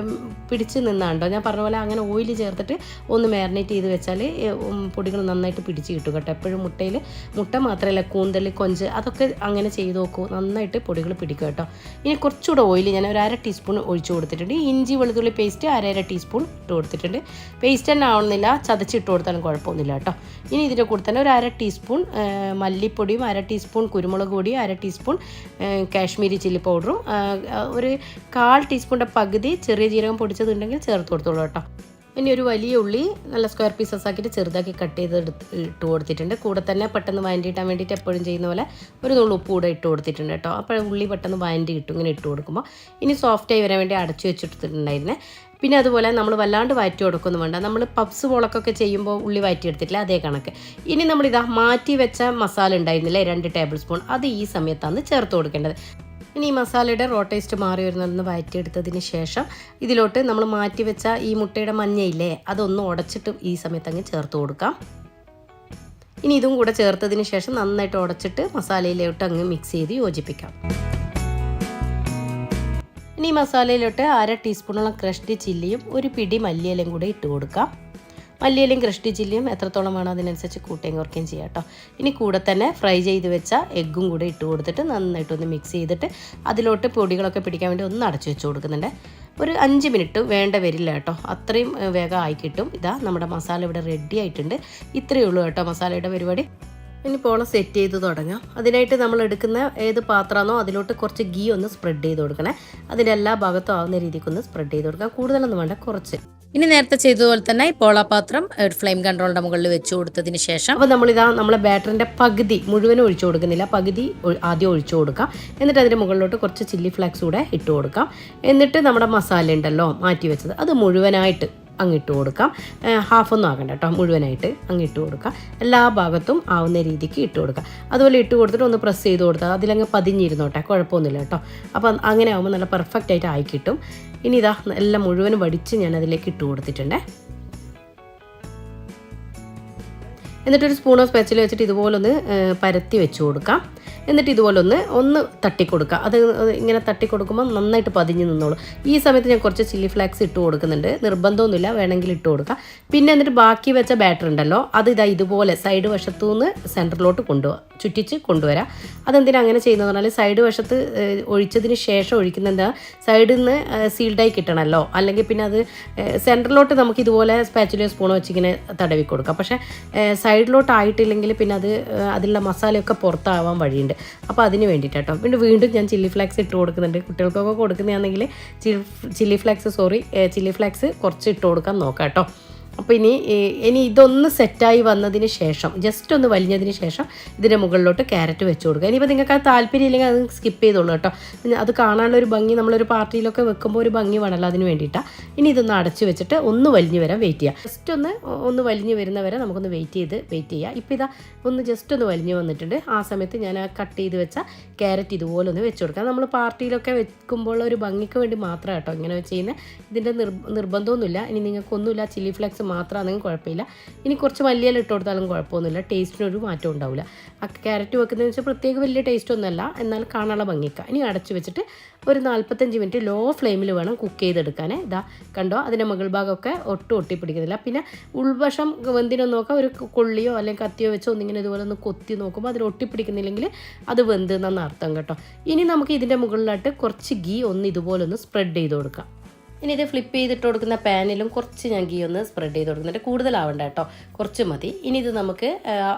പിടിച്ച് നിന്നാണ്ടോ. ഞാൻ പറഞ്ഞ പോലെ അങ്ങനെ ഓയിൽ ചേർത്തിട്ട് ഒന്ന് മാരിനേറ്റ് ചെയ്ത് വെച്ചാൽ പൊടികൾ നന്നായിട്ട് പിടിച്ച് കിട്ടും കേട്ടോ. എപ്പോഴും മുട്ട മാത്രമല്ല കൂന്തൽ, കൊഞ്ച് അതൊക്കെ അങ്ങനെ ചെയ്ത് നോക്കൂ, നന്നായിട്ട് പൊടികൾ പിടിക്കും കേട്ടോ. ഇനി കുറച്ചുകൂടെ ഓയിൽ ഞാൻ ഒരു 1/2 ടീസ്പൂൺ ഒഴിച്ചു കൊടുത്തിട്ടുണ്ട്. ഇഞ്ചി വെളുത്തുള്ളി പേസ്റ്റ് 1/2 ടീസ്പൂൺ ഇട്ട് കൊടുത്തിട്ടുണ്ട്. പേസ്റ്റ് തന്നെ ആവുന്നില്ല, ചതച്ചിട്ട് കൊടുത്താലും കുഴപ്പമൊന്നുമില്ല കേട്ടോ. ഇനി ഇതിൻ്റെ കൂടെ തന്നെ ഒരു 1/2 ടീസ്പൂൺ മല്ലിപ്പൊടിയും 1/2 ടീസ്പൂൺ കുരുമുളക് പൊടിയും 1/2 ടീസ്പൂൺ കാശ്മീരി ചില്ലി പൗഡറും ഒരു 1/4 ടീസ്പൂണിൻ്റെ പകുതി ചെറിയ ജീരകം പൊടിച്ചതുണ്ടെങ്കിൽ ചേർത്ത് കൊടുത്തോളൂ കേട്ടോ. ഇനി ഒരു വലിയ ഉള്ളി നല്ല സ്ക്വയർ പീസസ് ആക്കിയിട്ട് ചെറുതാക്കി കട്ട് ചെയ്ത് ഇട്ട് കൊടുത്തിട്ടുണ്ട്. കൂടെ തന്നെ പെട്ടെന്ന് വഴണ്ടിയിട്ടാൻ വേണ്ടിയിട്ട് എപ്പോഴും ചെയ്യുന്ന പോലെ ഒരു നുള്ളു ഉപ്പ് കൂടെ ഇട്ട് കൊടുത്തിട്ടുണ്ട് കേട്ടോ. അപ്പോൾ ഉള്ളി പെട്ടെന്ന് വഴണ്ടി കിട്ടും ഇങ്ങനെ ഇട്ട് കൊടുക്കുമ്പോൾ. ഇനി സോഫ്റ്റായി വരാൻ വേണ്ടി അടച്ചു വെച്ചിട്ടുണ്ടായിരുന്നേ. പിന്നെ അതുപോലെ നമ്മൾ വല്ലാണ്ട് വഴറ്റി കൊടുക്കൊന്നും വേണ്ട. നമ്മൾ പപ്സ് പോളക്കൊക്കെ ചെയ്യുമ്പോൾ ഉള്ളി വഴറ്റിയെടുത്തിട്ടില്ല, അതേ കണക്ക്. ഇനി നമ്മളിതാ മാറ്റി വെച്ച മസാല ഉണ്ടായിരുന്നില്ലേ 2 ടേബിൾ സ്പൂൺ, അത് ഈ സമയത്താണ് ചേർത്ത് കൊടുക്കേണ്ടത്. ഇനി ഈ മസാലയുടെ റോ ടേസ്റ്റ് മാറി വരുന്നതെന്ന് വഴറ്റിയെടുത്തതിന് ശേഷം ഇതിലോട്ട് നമ്മൾ മാറ്റി വെച്ച ഈ മുട്ടയുടെ മഞ്ഞയില്ലേ അതൊന്ന് ഉടച്ചിട്ട് ഈ സമയത്ത് അങ്ങ് ചേർത്ത് കൊടുക്കാം. ഇനി ഇതും കൂടെ ചേർത്തതിന് ശേഷം നന്നായിട്ട് ഉടച്ചിട്ട് മസാലയിലോട്ട് അങ്ങ് മിക്സ് ചെയ്ത് യോജിപ്പിക്കാം. ഇനി മസാലയിലോട്ട് 1/2 ടീസ്പൂണോളം ക്രഷ്ഡ് ചില്ലിയും ഒരു പിടി മല്ലിയിലയും കൂടെ ഇട്ട് കൊടുക്കാം. മല്ലിയിലയും ക്രഷ്ഡ് ചില്ലിയും എത്രത്തോളം വേണോ അതിനനുസരിച്ച് കൂട്ടുകയും കുറയ്ക്കുകയും ചെയ്യാം കേട്ടോ. ഇനി കൂടെ തന്നെ ഫ്രൈ ചെയ്ത് വെച്ച എഗ്ഗും കൂടെ ഇട്ട് കൊടുത്തിട്ട് നന്നായിട്ടൊന്ന് മിക്സ് ചെയ്തിട്ട് അതിലോട്ട് പൊടികളൊക്കെ പിടിക്കാൻ വേണ്ടി ഒന്ന് അടച്ചു വെച്ച് കൊടുക്കുന്നുണ്ട്. ഒരു 5 മിനിറ്റ് വേണ്ട വരില്ല കേട്ടോ, അത്രയും വേഗം ആയി കിട്ടും. ഇതാ നമ്മുടെ മസാല ഇവിടെ റെഡി ആയിട്ടുണ്ട്. ഇത്രയേ ഉള്ളൂ കേട്ടോ മസാലയുടെ പരിപാടി. ഇനി പോള സെറ്റ് ചെയ്ത് തുടങ്ങാം. അതിനായിട്ട് നമ്മൾ എടുക്കുന്ന ഏത് പാത്രമാണോ അതിലോട്ട് കുറച്ച് ഗീ ഒന്ന് സ്പ്രെഡ് ചെയ്ത് കൊടുക്കണേ. അതിൻ്റെ എല്ലാ ഭാഗത്തും ആവുന്ന രീതിക്കൊന്ന് സ്പ്രെഡ് ചെയ്ത് കൊടുക്കാം. കൂടുതലൊന്നും വേണ്ട, കുറച്ച്. ഇനി നേരത്തെ ചെയ്തതുപോലെ തന്നെ ഈ പോളാപാത്രം ഫ്ലെയിം കൺട്രോളിന്റെ മുകളിൽ വെച്ച് കൊടുത്തതിന് ശേഷം അപ്പോൾ നമ്മളിതാ നമ്മളെ ബാറ്ററിൻ്റെ പകുതി മുഴുവനും ഒഴിച്ചു കൊടുക്കുന്നില്ല, പകുതി ആദ്യം ഒഴിച്ചു കൊടുക്കാം. എന്നിട്ട് അതിൻ്റെ മുകളിലോട്ട് കുറച്ച് ചില്ലി ഫ്ലേക്സ് കൂടെ ഇട്ട് കൊടുക്കാം. എന്നിട്ട് നമ്മുടെ മസാല ഉണ്ടല്ലോ മാറ്റി വെച്ചത് അത് മുഴുവനായിട്ട് അങ്ങിട്ട് കൊടുക്കാം. ഹാഫൊന്നും ആകണ്ട കേട്ടോ, മുഴുവനായിട്ട് അങ്ങിട്ട് കൊടുക്കാം. എല്ലാ ഭാഗത്തും ആവുന്ന രീതിക്ക് ഇട്ട് കൊടുക്കാം. അതുപോലെ ഇട്ട് കൊടുത്തിട്ട് ഒന്ന് പ്രസ് ചെയ്ത് കൊടുത്താൽ അതിലങ്ങ് പതിഞ്ഞിരുന്നോട്ടെ, കുഴപ്പമൊന്നുമില്ല കേട്ടോ. അപ്പം അങ്ങനെ ആകുമ്പോൾ നല്ല പെർഫെക്റ്റ് ആയിട്ട് ആയി കിട്ടും. ഇനി ഇതാ എല്ലാം മുഴുവനും വടിച്ച് ഞാൻ അതിലേക്ക് ഇട്ട് കൊടുത്തിട്ടുണ്ട്. എന്നിട്ടൊരു സ്പൂണോ സ്പാച്ചിലോ വെച്ചിട്ട് ഇതുപോലൊന്ന് പരത്തി വെച്ച് കൊടുക്കാം. എന്നിട്ട് ഇതുപോലെ ഒന്ന് തട്ടിക്കൊടുക്കുക. അത് ഇങ്ങനെ തട്ടിക്കൊടുക്കുമ്പോൾ നന്നായിട്ട് പതിഞ്ഞ് നിന്നോളൂ. ഈ സമയത്ത് ഞാൻ കുറച്ച് ചില്ലി ഫ്ലേക്സ് ഇട്ട് കൊടുക്കുന്നുണ്ട്, നിർബന്ധമൊന്നുമില്ല, വേണമെങ്കിൽ ഇട്ട് കൊടുക്കുക. പിന്നെ എന്നിട്ട് ബാക്കി വെച്ച ബാറ്റർ ഉണ്ടല്ലോ അത് ഇതാ ഇതുപോലെ സൈഡ് വശത്തു നിന്ന് സെൻറ്ററിലോട്ട് ചുറ്റിച്ച് കൊണ്ടുവരാം. അതെന്തിനാണ് അങ്ങനെ ചെയ്യുന്നത് പറഞ്ഞാൽ സൈഡ് വശത്ത് ഒഴിച്ചതിന് ശേഷം ഒഴിക്കുന്ന എന്താ സൈഡിൽ നിന്ന് സീൽഡായി കിട്ടണമല്ലോ, അല്ലെങ്കിൽ പിന്നെ അത് സെൻറ്ററിലോട്ട് നമുക്ക് ഇതുപോലെ സ്പാച്ചിലോ സ്പൂണോ വെച്ചിങ്ങനെ തടവി കൊടുക്കാം. പക്ഷേ സൈഡിലോട്ട് ആയിട്ടില്ലെങ്കിൽ പിന്നെ അതിലുള്ള മസാലയൊക്കെ പുറത്താവാൻ വഴിയുണ്ട്. അപ്പോൾ അതിന് വേണ്ടിയിട്ടോ വീണ്ടും ഞാൻ ചില്ലി ഫ്ലേക്സ് ഇട്ട് കൊടുക്കുന്നുണ്ട്. കുട്ടികൾക്കൊക്കെ കൊടുക്കുന്നതാണെങ്കിൽ ചില്ലി ഫ്ലേക്സ് കുറച്ച് ഇട്ട് കൊടുക്കാൻ നോക്കാം കേട്ടോ. അപ്പോൾ ഇനി ഇതൊന്ന് സെറ്റായി വന്നതിന് ശേഷം ജസ്റ്റ് ഒന്ന് വലിഞ്ഞതിന് ശേഷം ഇതിൻ്റെ മുകളിലോട്ട് ക്യാരറ്റ് വെച്ച് കൊടുക്കുക. ഇനിയിപ്പോൾ നിങ്ങൾക്ക് അത് താല്പര്യം ഇല്ലെങ്കിൽ അത് സ്കിപ്പ് ചെയ്തോളൂ കേട്ടോ. അത് കാണാനുള്ള ഒരു ഭംഗി നമ്മളൊരു പാർട്ടിയിലൊക്കെ വെക്കുമ്പോൾ ഒരു ഭംഗി വേണമല്ലോ, അതിന് വേണ്ടിയിട്ടാണ്. ഇനി ഇതൊന്ന് അടച്ച് വെച്ചിട്ട് ഒന്ന് വലിഞ്ഞ് വരാൻ വെയിറ്റ് ചെയ്യുക. ജസ്റ്റ് ഒന്ന് വലിഞ്ഞ് വരുന്നവരെ നമുക്കൊന്ന് വെയിറ്റ് ചെയ്യുക. ഇപ്പോൾ ഇതാ ഒന്ന് ജസ്റ്റ് ഒന്ന് വലിഞ്ഞ് വന്നിട്ടുണ്ട്. ആ സമയത്ത് ഞാൻ ആ കട്ട് ചെയ്ത് വെച്ച ക്യാരറ്റ് ഇതുപോലെ ഒന്ന് വെച്ച് കൊടുക്കുക. നമ്മൾ പാർട്ടിയിലൊക്കെ വെക്കുമ്പോൾ ഒരു ഭംഗിക്ക് വേണ്ടി മാത്രമാണ് കേട്ടോ ഇങ്ങനെ ചെയ്യുന്നത്. ഇതിൻ്റെ നിർബന്ധമൊന്നുമില്ല. ഇനി നിങ്ങൾക്കൊന്നുമില്ല, ചില്ലി ഫ്ലേക്സ് മാത്രമാണെങ്കിൽ കുഴപ്പമില്ല. ഇനി കുറച്ച് മല്ലിയില ഇട്ട് കൊടുത്താലും കുഴപ്പമൊന്നുമില്ല, ടേസ്റ്റിനൊരു മാറ്റം ഉണ്ടാവില്ല. ആ ക്യാരറ്റ് വെക്കുന്നതെന്ന് വെച്ചാൽ പ്രത്യേക വലിയ ടേസ്റ്റ് ഒന്നുമല്ല, എന്നാൽ കാണാനുള്ള ഭംഗിക്ക. ഇനി അടച്ച് വെച്ചിട്ട് ഒരു 45 മിനിറ്റ് ലോ ഫ്ലെയിമിൽ വേണം കുക്ക് ചെയ്തെടുക്കാൻ. ഇതാ കണ്ടോ, അതിൻ്റെ മുകൾ ഭാഗമൊക്കെ ഒട്ടിപ്പിടിക്കുന്നില്ല. പിന്നെ ഉൾവശം വെന്തിനൊന്ന് നോക്കാം, ഒരു കൊള്ളിയോ അല്ലെങ്കിൽ കത്തിയോ വെച്ചോ ഒന്നിങ്ങനെ ഇതുപോലെ ഒന്ന് കൊത്തി നോക്കുമ്പോൾ അതിൽ ഒട്ടിപ്പിടിക്കുന്നില്ലെങ്കിൽ അത് വെന്ത് എന്നാണ് അർത്ഥം കേട്ടോ. ഇനി നമുക്ക് ഇതിൻ്റെ മുകളിലായിട്ട് കുറച്ച് ഗീ ഒന്ന് ഇതുപോലെ ഒന്ന് സ്പ്രെഡ് ചെയ്ത് കൊടുക്കാം. ഇനി ഇത് ഫ്ലിപ്പ് ചെയ്തിട്ട് കൊടുക്കുന്ന പാനിലും കുറച്ച് ഞാൻ ഗീ ഒന്ന് സ്പ്രെഡ് ചെയ്ത് കൊടുക്കുന്നുണ്ട്. കൂടുതലാവണ്ട കേട്ടോ, കുറച്ച് മതി. ഇനി ഇത് നമുക്ക്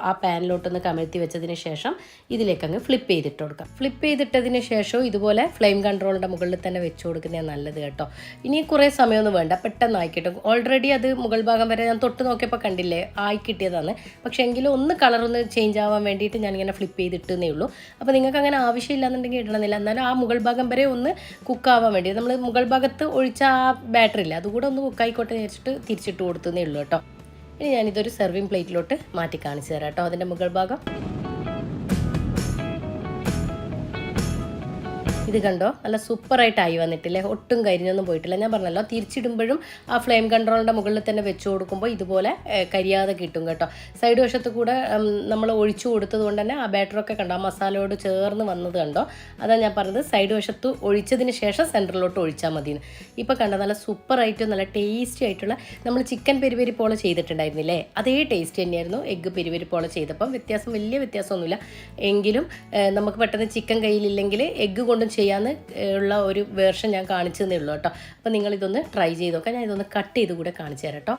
ആ പാനിലോട്ടൊന്ന് കമഴ്ത്തി വെച്ചതിന് ശേഷം ഇതിലേക്ക് അങ്ങ് ഫ്ലിപ്പ് ചെയ്തിട്ട് കൊടുക്കാം. ഫ്ലിപ്പ് ചെയ്തിട്ടതിന് ശേഷം ഇതുപോലെ ഫ്ലെയിം കൺട്രോളിൻ്റെ മുകളിൽ തന്നെ വെച്ച് കൊടുക്കുന്നതാണ് നല്ലത് കേട്ടോ. ഇനി കുറേ സമയമൊന്നും വേണ്ട, പെട്ടെന്ന് ആയിക്കിട്ടും. ഓൾറെഡി അത് മുകൾ ഭാഗം വരെ ഞാൻ തൊട്ട് നോക്കിയപ്പോൾ കണ്ടില്ലേ ആയിക്കിട്ടിയതാണ്. പക്ഷേ എങ്കിലും ഒന്ന് കളറൊന്ന് ചേഞ്ച് ആവാൻ വേണ്ടിയിട്ട് ഞാനിങ്ങനെ ഫ്ലിപ്പ് ചെയ്തിട്ടേ ഉള്ളൂ. അപ്പോൾ നിങ്ങൾക്ക് അങ്ങനെ ആവശ്യമില്ലാന്നുണ്ടെങ്കിൽ ഇടണമെന്നില്ല. എന്നാലും ആ മുകൾ ഭാഗം വരെ ഒന്ന് കുക്കാവാൻ വേണ്ടി നമ്മൾ മുകൾ ഭാഗത്ത് ഒഴിച്ച ആ ബാറ്ററി ഇല്ല, അതുകൂടെ ഒന്ന് കുക്കായിക്കോട്ടെ വെച്ചിട്ട് തിരിച്ചിട്ട് കൊടുത്തതേ ഉള്ളൂ കേട്ടോ. ഇനി ഞാനിതൊരു സെർവിങ് പ്ലേറ്റിലോട്ട് മാറ്റി കാണിച്ചു തരാം കേട്ടോ. അതിൻ്റെ മുകൾ ഭാഗം ഇത് കണ്ടോ, നല്ല സൂപ്പറായിട്ടായി വന്നിട്ടില്ലേ, ഒട്ടും കരിഞ്ഞൊന്നും പോയിട്ടില്ല. ഞാൻ പറഞ്ഞല്ലോ, തിരിച്ചിടുമ്പോഴും ആ ഫ്ലെയിം കൺട്രോളിൻ്റെ മുകളിൽ തന്നെ വെച്ച് കൊടുക്കുമ്പോൾ ഇതുപോലെ കരിയാതെ കിട്ടും കേട്ടോ. സൈഡ് വശത്ത് കൂടെ നമ്മൾ ഒഴിച്ചു കൊടുത്തത് കൊണ്ട് തന്നെ ആ ബാറ്ററൊക്കെ കണ്ടോ, ആ മസാലയോട് ചേർന്ന് വന്നത് കണ്ടോ. അതാണ് ഞാൻ പറഞ്ഞത്, സൈഡ് വശത്ത് ഒഴിച്ചതിന് ശേഷം സെൻറ്ററിലോട്ട് ഒഴിച്ചാൽ മതിയെന്ന്. ഇപ്പോൾ കണ്ടോ, നല്ല സൂപ്പറായിട്ട് നല്ല ടേസ്റ്റി ആയിട്ടുള്ള നമ്മൾ ചിക്കൻ പെരിപെരി പോലെ ചെയ്തിട്ടുണ്ടായിരുന്നില്ലേ, അതേ ടേസ്റ്റ് തന്നെയായിരുന്നു എഗ്ഗ് പെരിപെരി പോലെ ചെയ്തപ്പം. വലിയ വ്യത്യാസമൊന്നുമില്ല. എങ്കിലും നമുക്ക് പെട്ടെന്ന് ചിക്കൻ കയ്യിലില്ലെങ്കിൽ എഗ്ഗ് കൊണ്ടും ചെയ്യാന്ന് ഉള്ള ഒരു വേർഷൻ ഞാൻ കാണിച്ചു തന്നേ ഉള്ളൂ കേട്ടോ. അപ്പോൾ നിങ്ങളിതൊന്ന് ട്രൈ ചെയ്ത് നോക്കാം. ഞാൻ ഇതൊന്ന് കട്ട് ചെയ്ത് കൂടെ കാണിച്ചു തരാം കേട്ടോ.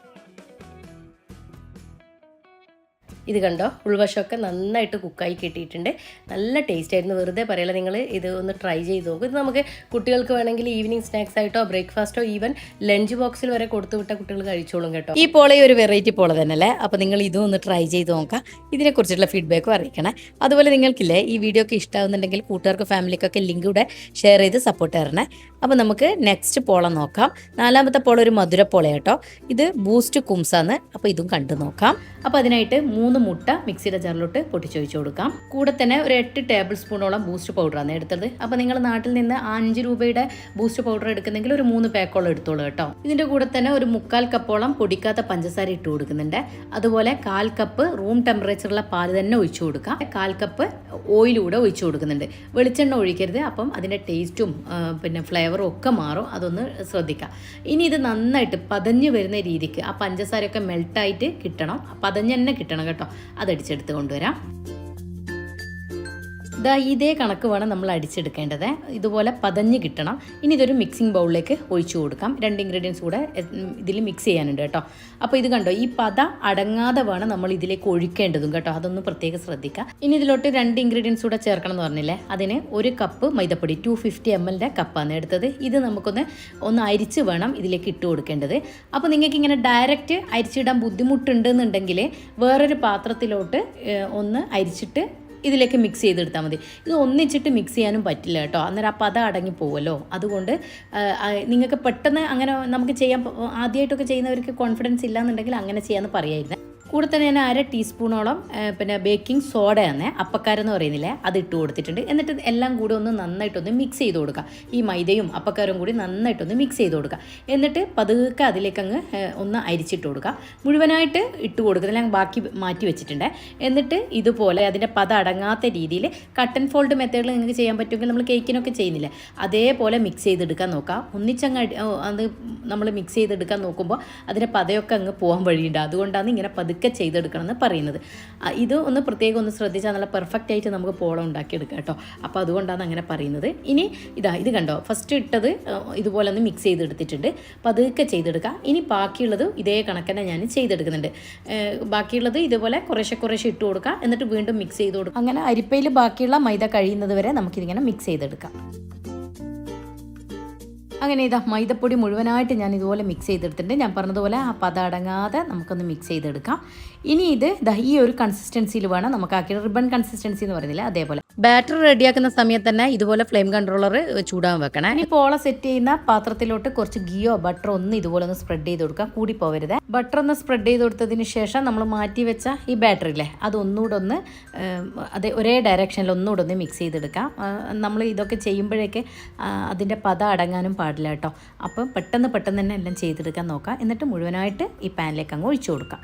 ഇത് കണ്ടോ, ഉൾവശമൊക്കെ നന്നായിട്ട് കുക്കായി കിട്ടിയിട്ടുണ്ട്. നല്ല ടേസ്റ്റ് ആയിരുന്നു, വെറുതെ പറയല. നിങ്ങൾ ഇത് ഒന്ന് ട്രൈ ചെയ്ത് നോക്കും. ഇത് നമുക്ക് കുട്ടികൾക്ക് വേണമെങ്കിൽ ഈവനിങ് സ്നാക്സ് ആയിട്ടോ ബ്രേക്ക്ഫാസ്റ്റോ ഈവൻ ലഞ്ച് ബോക്സിൽ വരെ കൊടുത്തു വിട്ട കുട്ടികൾ കഴിച്ചോളും കേട്ടോ. ഈ പോള ഒരു വെറൈറ്റി പോള തന്നെയല്ലേ. അപ്പോൾ നിങ്ങൾ ഇതും ഒന്ന് ട്രൈ ചെയ്ത് നോക്കാം. ഇതിനെക്കുറിച്ചുള്ള ഫീഡ്ബാക്കും അറിയിക്കണേ. അതുപോലെ നിങ്ങൾക്കില്ലേ ഈ വീഡിയോ ഒക്കെ ഇഷ്ടമാകുന്നുണ്ടെങ്കിൽ കൂട്ടുകാർക്ക് ഫാമിലിക്കൊക്കെ ലിങ്ക് കൂടെ ഷെയർ ചെയ്ത് സപ്പോർട്ട് തരണേ. അപ്പോൾ നമുക്ക് നെക്സ്റ്റ് പോള നോക്കാം. 4ാമത്തെ പോള ഒരു മധുരപ്പോള കേട്ടോ. ഇത് ബൂസ്റ്റ് കുംസാന്ന്. അപ്പോൾ ഇതും കണ്ടു നോക്കാം. അപ്പോൾ അതിനായിട്ട് 3 മുട്ട മിക്സിയുടെ ജാറിലോട്ട് പൊട്ടിച്ചൊഴിച്ച് കൊടുക്കാം. കൂടെ തന്നെ ഒരു 8 ടേബിൾ സ്പൂണോളം ബൂസ്റ്റ് പൗഡറാണ് എടുത്തത്. അപ്പോൾ നിങ്ങൾ നാട്ടിൽ നിന്ന് 5 രൂപയുടെ ബൂസ്റ്റ് പൗഡർ എടുക്കുന്നെങ്കിൽ ഒരു 3 പാക്കോളം എടുത്തോളൂ കേട്ടോ. ഇതിൻ്റെ കൂടെ തന്നെ ഒരു 3/4 കപ്പോളം പൊടിക്കാത്ത പഞ്ചസാര ഇട്ട് കൊടുക്കുന്നുണ്ട്. അതുപോലെ 1/4 കപ്പ് റൂം ടെമ്പറേച്ചറുള്ള പാല് തന്നെ ഒഴിച്ചു കൊടുക്കാം. 1/4 കപ്പ് ഓയിലൂടെ ഒഴിച്ചു കൊടുക്കുന്നുണ്ട്. വെളിച്ചെണ്ണ ഒഴിക്കരുത്, അപ്പം അതിൻ്റെ ടേസ്റ്റും പിന്നെ ഫ്ലേവറും ഒക്കെ മാറും. അതൊന്ന് ശ്രദ്ധിക്കാം. ഇനി ഇത് നന്നായിട്ട് പതഞ്ഞ് വരുന്ന രീതിക്ക് ആ പഞ്ചസാരയൊക്കെ മെൽട്ടായിട്ട് കിട്ടണം, പതഞ്ഞ് തന്നെ കിട്ടണം കേട്ടോ. അതടിച്ചെടുത്ത് കൊണ്ടുവരാം. ഇതേ കണക്ക് വേണം നമ്മൾ അടിച്ചെടുക്കേണ്ടത്. ഇതുപോലെ പതഞ്ഞ് കിട്ടണം. ഇനി ഇതൊരു മിക്സിംഗ് ബൗളിലേക്ക് ഒഴിച്ചു കൊടുക്കാം. 2 ഇൻഗ്രീഡിയൻസ് കൂടെ ഇതിൽ മിക്സ് ചെയ്യാനുണ്ട് കേട്ടോ. അപ്പോൾ ഇത് കണ്ടോ, ഈ പത അടങ്ങാതെ വേണം നമ്മൾ ഇതിലേക്ക് ഒഴിക്കേണ്ടതും കേട്ടോ. അതൊന്ന് പ്രത്യേകം ശ്രദ്ധിക്കുക. ഇനി ഇതിലോട്ട് 2 ഇൻഗ്രീഡിയൻസ് കൂടെ ചേർക്കണം എന്ന് പറഞ്ഞില്ലേ, അതിന് 1 കപ്പ് മൈദപ്പൊടി 250 ml കപ്പാണ് എടുത്തത്. ഇത് ഒന്ന് അരിച്ച് വേണം ഇതിലേക്ക് ഇട്ട് കൊടുക്കേണ്ടത്. അപ്പോൾ നിങ്ങൾക്ക് ഇങ്ങനെ ഡയറക്റ്റ് അരിച്ചിടാൻ ബുദ്ധിമുട്ടുണ്ടെന്നുണ്ടെങ്കിൽ വേറൊരു പാത്രത്തിലോട്ട് ഒന്ന് അരിച്ചിട്ട് ഇതിലേക്ക് മിക്സ് ചെയ്തെടുത്താൽ മതി. ഇത് ഒന്നിച്ചിട്ട് മിക്സ് ചെയ്യാനും പറ്റില്ല കേട്ടോ, അന്നേരം ആ പത അടങ്ങി പോവുമല്ലോ. അതുകൊണ്ട് നിങ്ങൾക്ക് പെട്ടെന്ന് അങ്ങനെ നമുക്ക് ചെയ്യാൻ, ആദ്യമായിട്ടൊക്കെ ചെയ്യുന്നവർക്ക് കോൺഫിഡൻസ് ഇല്ലാന്നുണ്ടെങ്കിൽ അങ്ങനെ ചെയ്യാമെന്ന് പറയായിരുന്നു. കൂടെ തന്നെ ഞാൻ 1/2 ടീസ്പൂണോളം പിന്നെ ബേക്കിംഗ് സോഡയാണ്, അപ്പക്കാരെന്ന് പറയുന്നില്ലേ, അത് ഇട്ട് കൊടുത്തിട്ടുണ്ട്. എന്നിട്ട് എല്ലാം കൂടി ഒന്ന് നന്നായിട്ടൊന്ന് മിക്സ് ചെയ്ത് കൊടുക്കുക. ഈ മൈദയും അപ്പക്കാരും കൂടി നന്നായിട്ടൊന്ന് മിക്സ് ചെയ്ത് കൊടുക്കുക. എന്നിട്ട് പതുക്കെ അതിലേക്ക് അങ്ങ് ഒന്ന് അരിച്ചിട്ട് കൊടുക്കുക. മുഴുവനായിട്ട് ഇട്ട് കൊടുക്കുന്നില്ല, ബാക്കി മാറ്റി വെച്ചിട്ടുണ്ട്. എന്നിട്ട് ഇതുപോലെ അതിൻ്റെ പത അടങ്ങാത്ത രീതിയിൽ കട്ട് ആൻഡ് ഫോൾഡ് മെത്തേഡിൽ നിങ്ങൾക്ക് ചെയ്യാൻ പറ്റുമെങ്കിൽ നമ്മൾ കേക്കിനൊക്കെ ചെയ്യുന്നില്ല, അതേപോലെ മിക്സ് ചെയ്തെടുക്കാൻ നോക്കുക. ഒന്നിച്ചങ്ങ് അത് നമ്മൾ മിക്സ് ചെയ്തെടുക്കാൻ നോക്കുമ്പോൾ അതിൻ്റെ പതയൊക്കെ അങ്ങ് പോകാൻ വഴിയുണ്ട്. അതുകൊണ്ടാണ് ഇങ്ങനെ പതുക്കെ ചെയ്തെടുക്കണം എന്ന് പറയുന്നത്. ഇത് ഒന്ന് പ്രത്യേകം ഒന്ന് ശ്രദ്ധിച്ചാൽ നല്ല പെർഫെക്റ്റ് ആയിട്ട് നമുക്ക് പോളം ഉണ്ടാക്കിയെടുക്കാം കേട്ടോ. അപ്പോൾ അതുകൊണ്ടാണ് അങ്ങനെ പറയുന്നത്. ഇനി ഇത് കണ്ടോ, ഫസ്റ്റ് ഇട്ടത് ഇതുപോലെ ഒന്ന് മിക്സ് ചെയ്തെടുത്തിട്ടുണ്ട്. പതുക്കെ ചെയ്തെടുക്കുക. ഇനി ബാക്കിയുള്ളത് ഇതേ കണക്കന്നെ ഞാൻ ചെയ്തെടുക്കുന്നുണ്ട്. ബാക്കിയുള്ളത് ഇതുപോലെ കുറേശ്ശെ ഇട്ട് കൊടുക്കുക. എന്നിട്ട് വീണ്ടും മിക്സ് ചെയ്ത് കൊടുക്കുക. അങ്ങനെ അരിപ്പയിൽ ബാക്കിയുള്ള മൈദ കഴിയുന്നത് വരെ നമുക്കിതിങ്ങനെ മിക്സ് ചെയ്തെടുക്കാം. അങ്ങനെ ഇതാ മൈദപ്പൊടി മുഴുവനായിട്ട് ഞാൻ ഇതുപോലെ മിക്സ് ചെയ്തെടുത്തിട്ടുണ്ട്. ഞാൻ പറഞ്ഞതുപോലെ ആ പദം അടങ്ങാതെ നമുക്കൊന്ന് മിക്സ് ചെയ്തെടുക്കാം. ഇനി ഇത് ഈ ഒരു കൺസിസ്റ്റൻസിയിൽ വേണം നമുക്കാക്കി, റിബൺ കൺസിസ്റ്റൻസി എന്ന് പറയുന്നില്ല അതേപോലെ. ബാറ്റർ റെഡിയാക്കുന്ന സമയത്ത് തന്നെ ഇതുപോലെ ഫ്ലെയിം കൺട്രോളർ ചൂടാൻ വെക്കണം. ഇനി പോള സെറ്റ് ചെയ്യുന്ന പാത്രത്തിലോട്ട് കുറച്ച് ഗീയോ ബട്ടറോ ഒന്ന് ഇതുപോലെ ഒന്ന് സ്പ്രെഡ് ചെയ്ത് കൊടുക്കുക, കൂടി പോവരുത്. ബട്ടർ ഒന്ന് സ്പ്രെഡ് ചെയ്ത് കൊടുത്തതിന് ശേഷം നമ്മൾ മാറ്റി വെച്ച ഈ ബാറ്ററില്ലേ അത് ഒന്നുകൂടെ ഒന്ന് ഒരേ ഡയറക്ഷനിൽ ഒന്നുകൂടെ ഒന്ന് മിക്സ് ചെയ്തെടുക്കാം. നമ്മൾ ഇതൊക്കെ ചെയ്യുമ്പോഴേക്ക് അതിൻ്റെ പദം അടങ്ങാനും പാടില്ല കേട്ടോ. അപ്പം പെട്ടെന്ന് തന്നെ എല്ലാം ചെയ്തെടുക്കാൻ നോക്കാം. എന്നിട്ട് മുഴുവനായിട്ട് ഈ പാനിലേക്ക് അങ്ങ് ഒഴിച്ചു കൊടുക്കാം.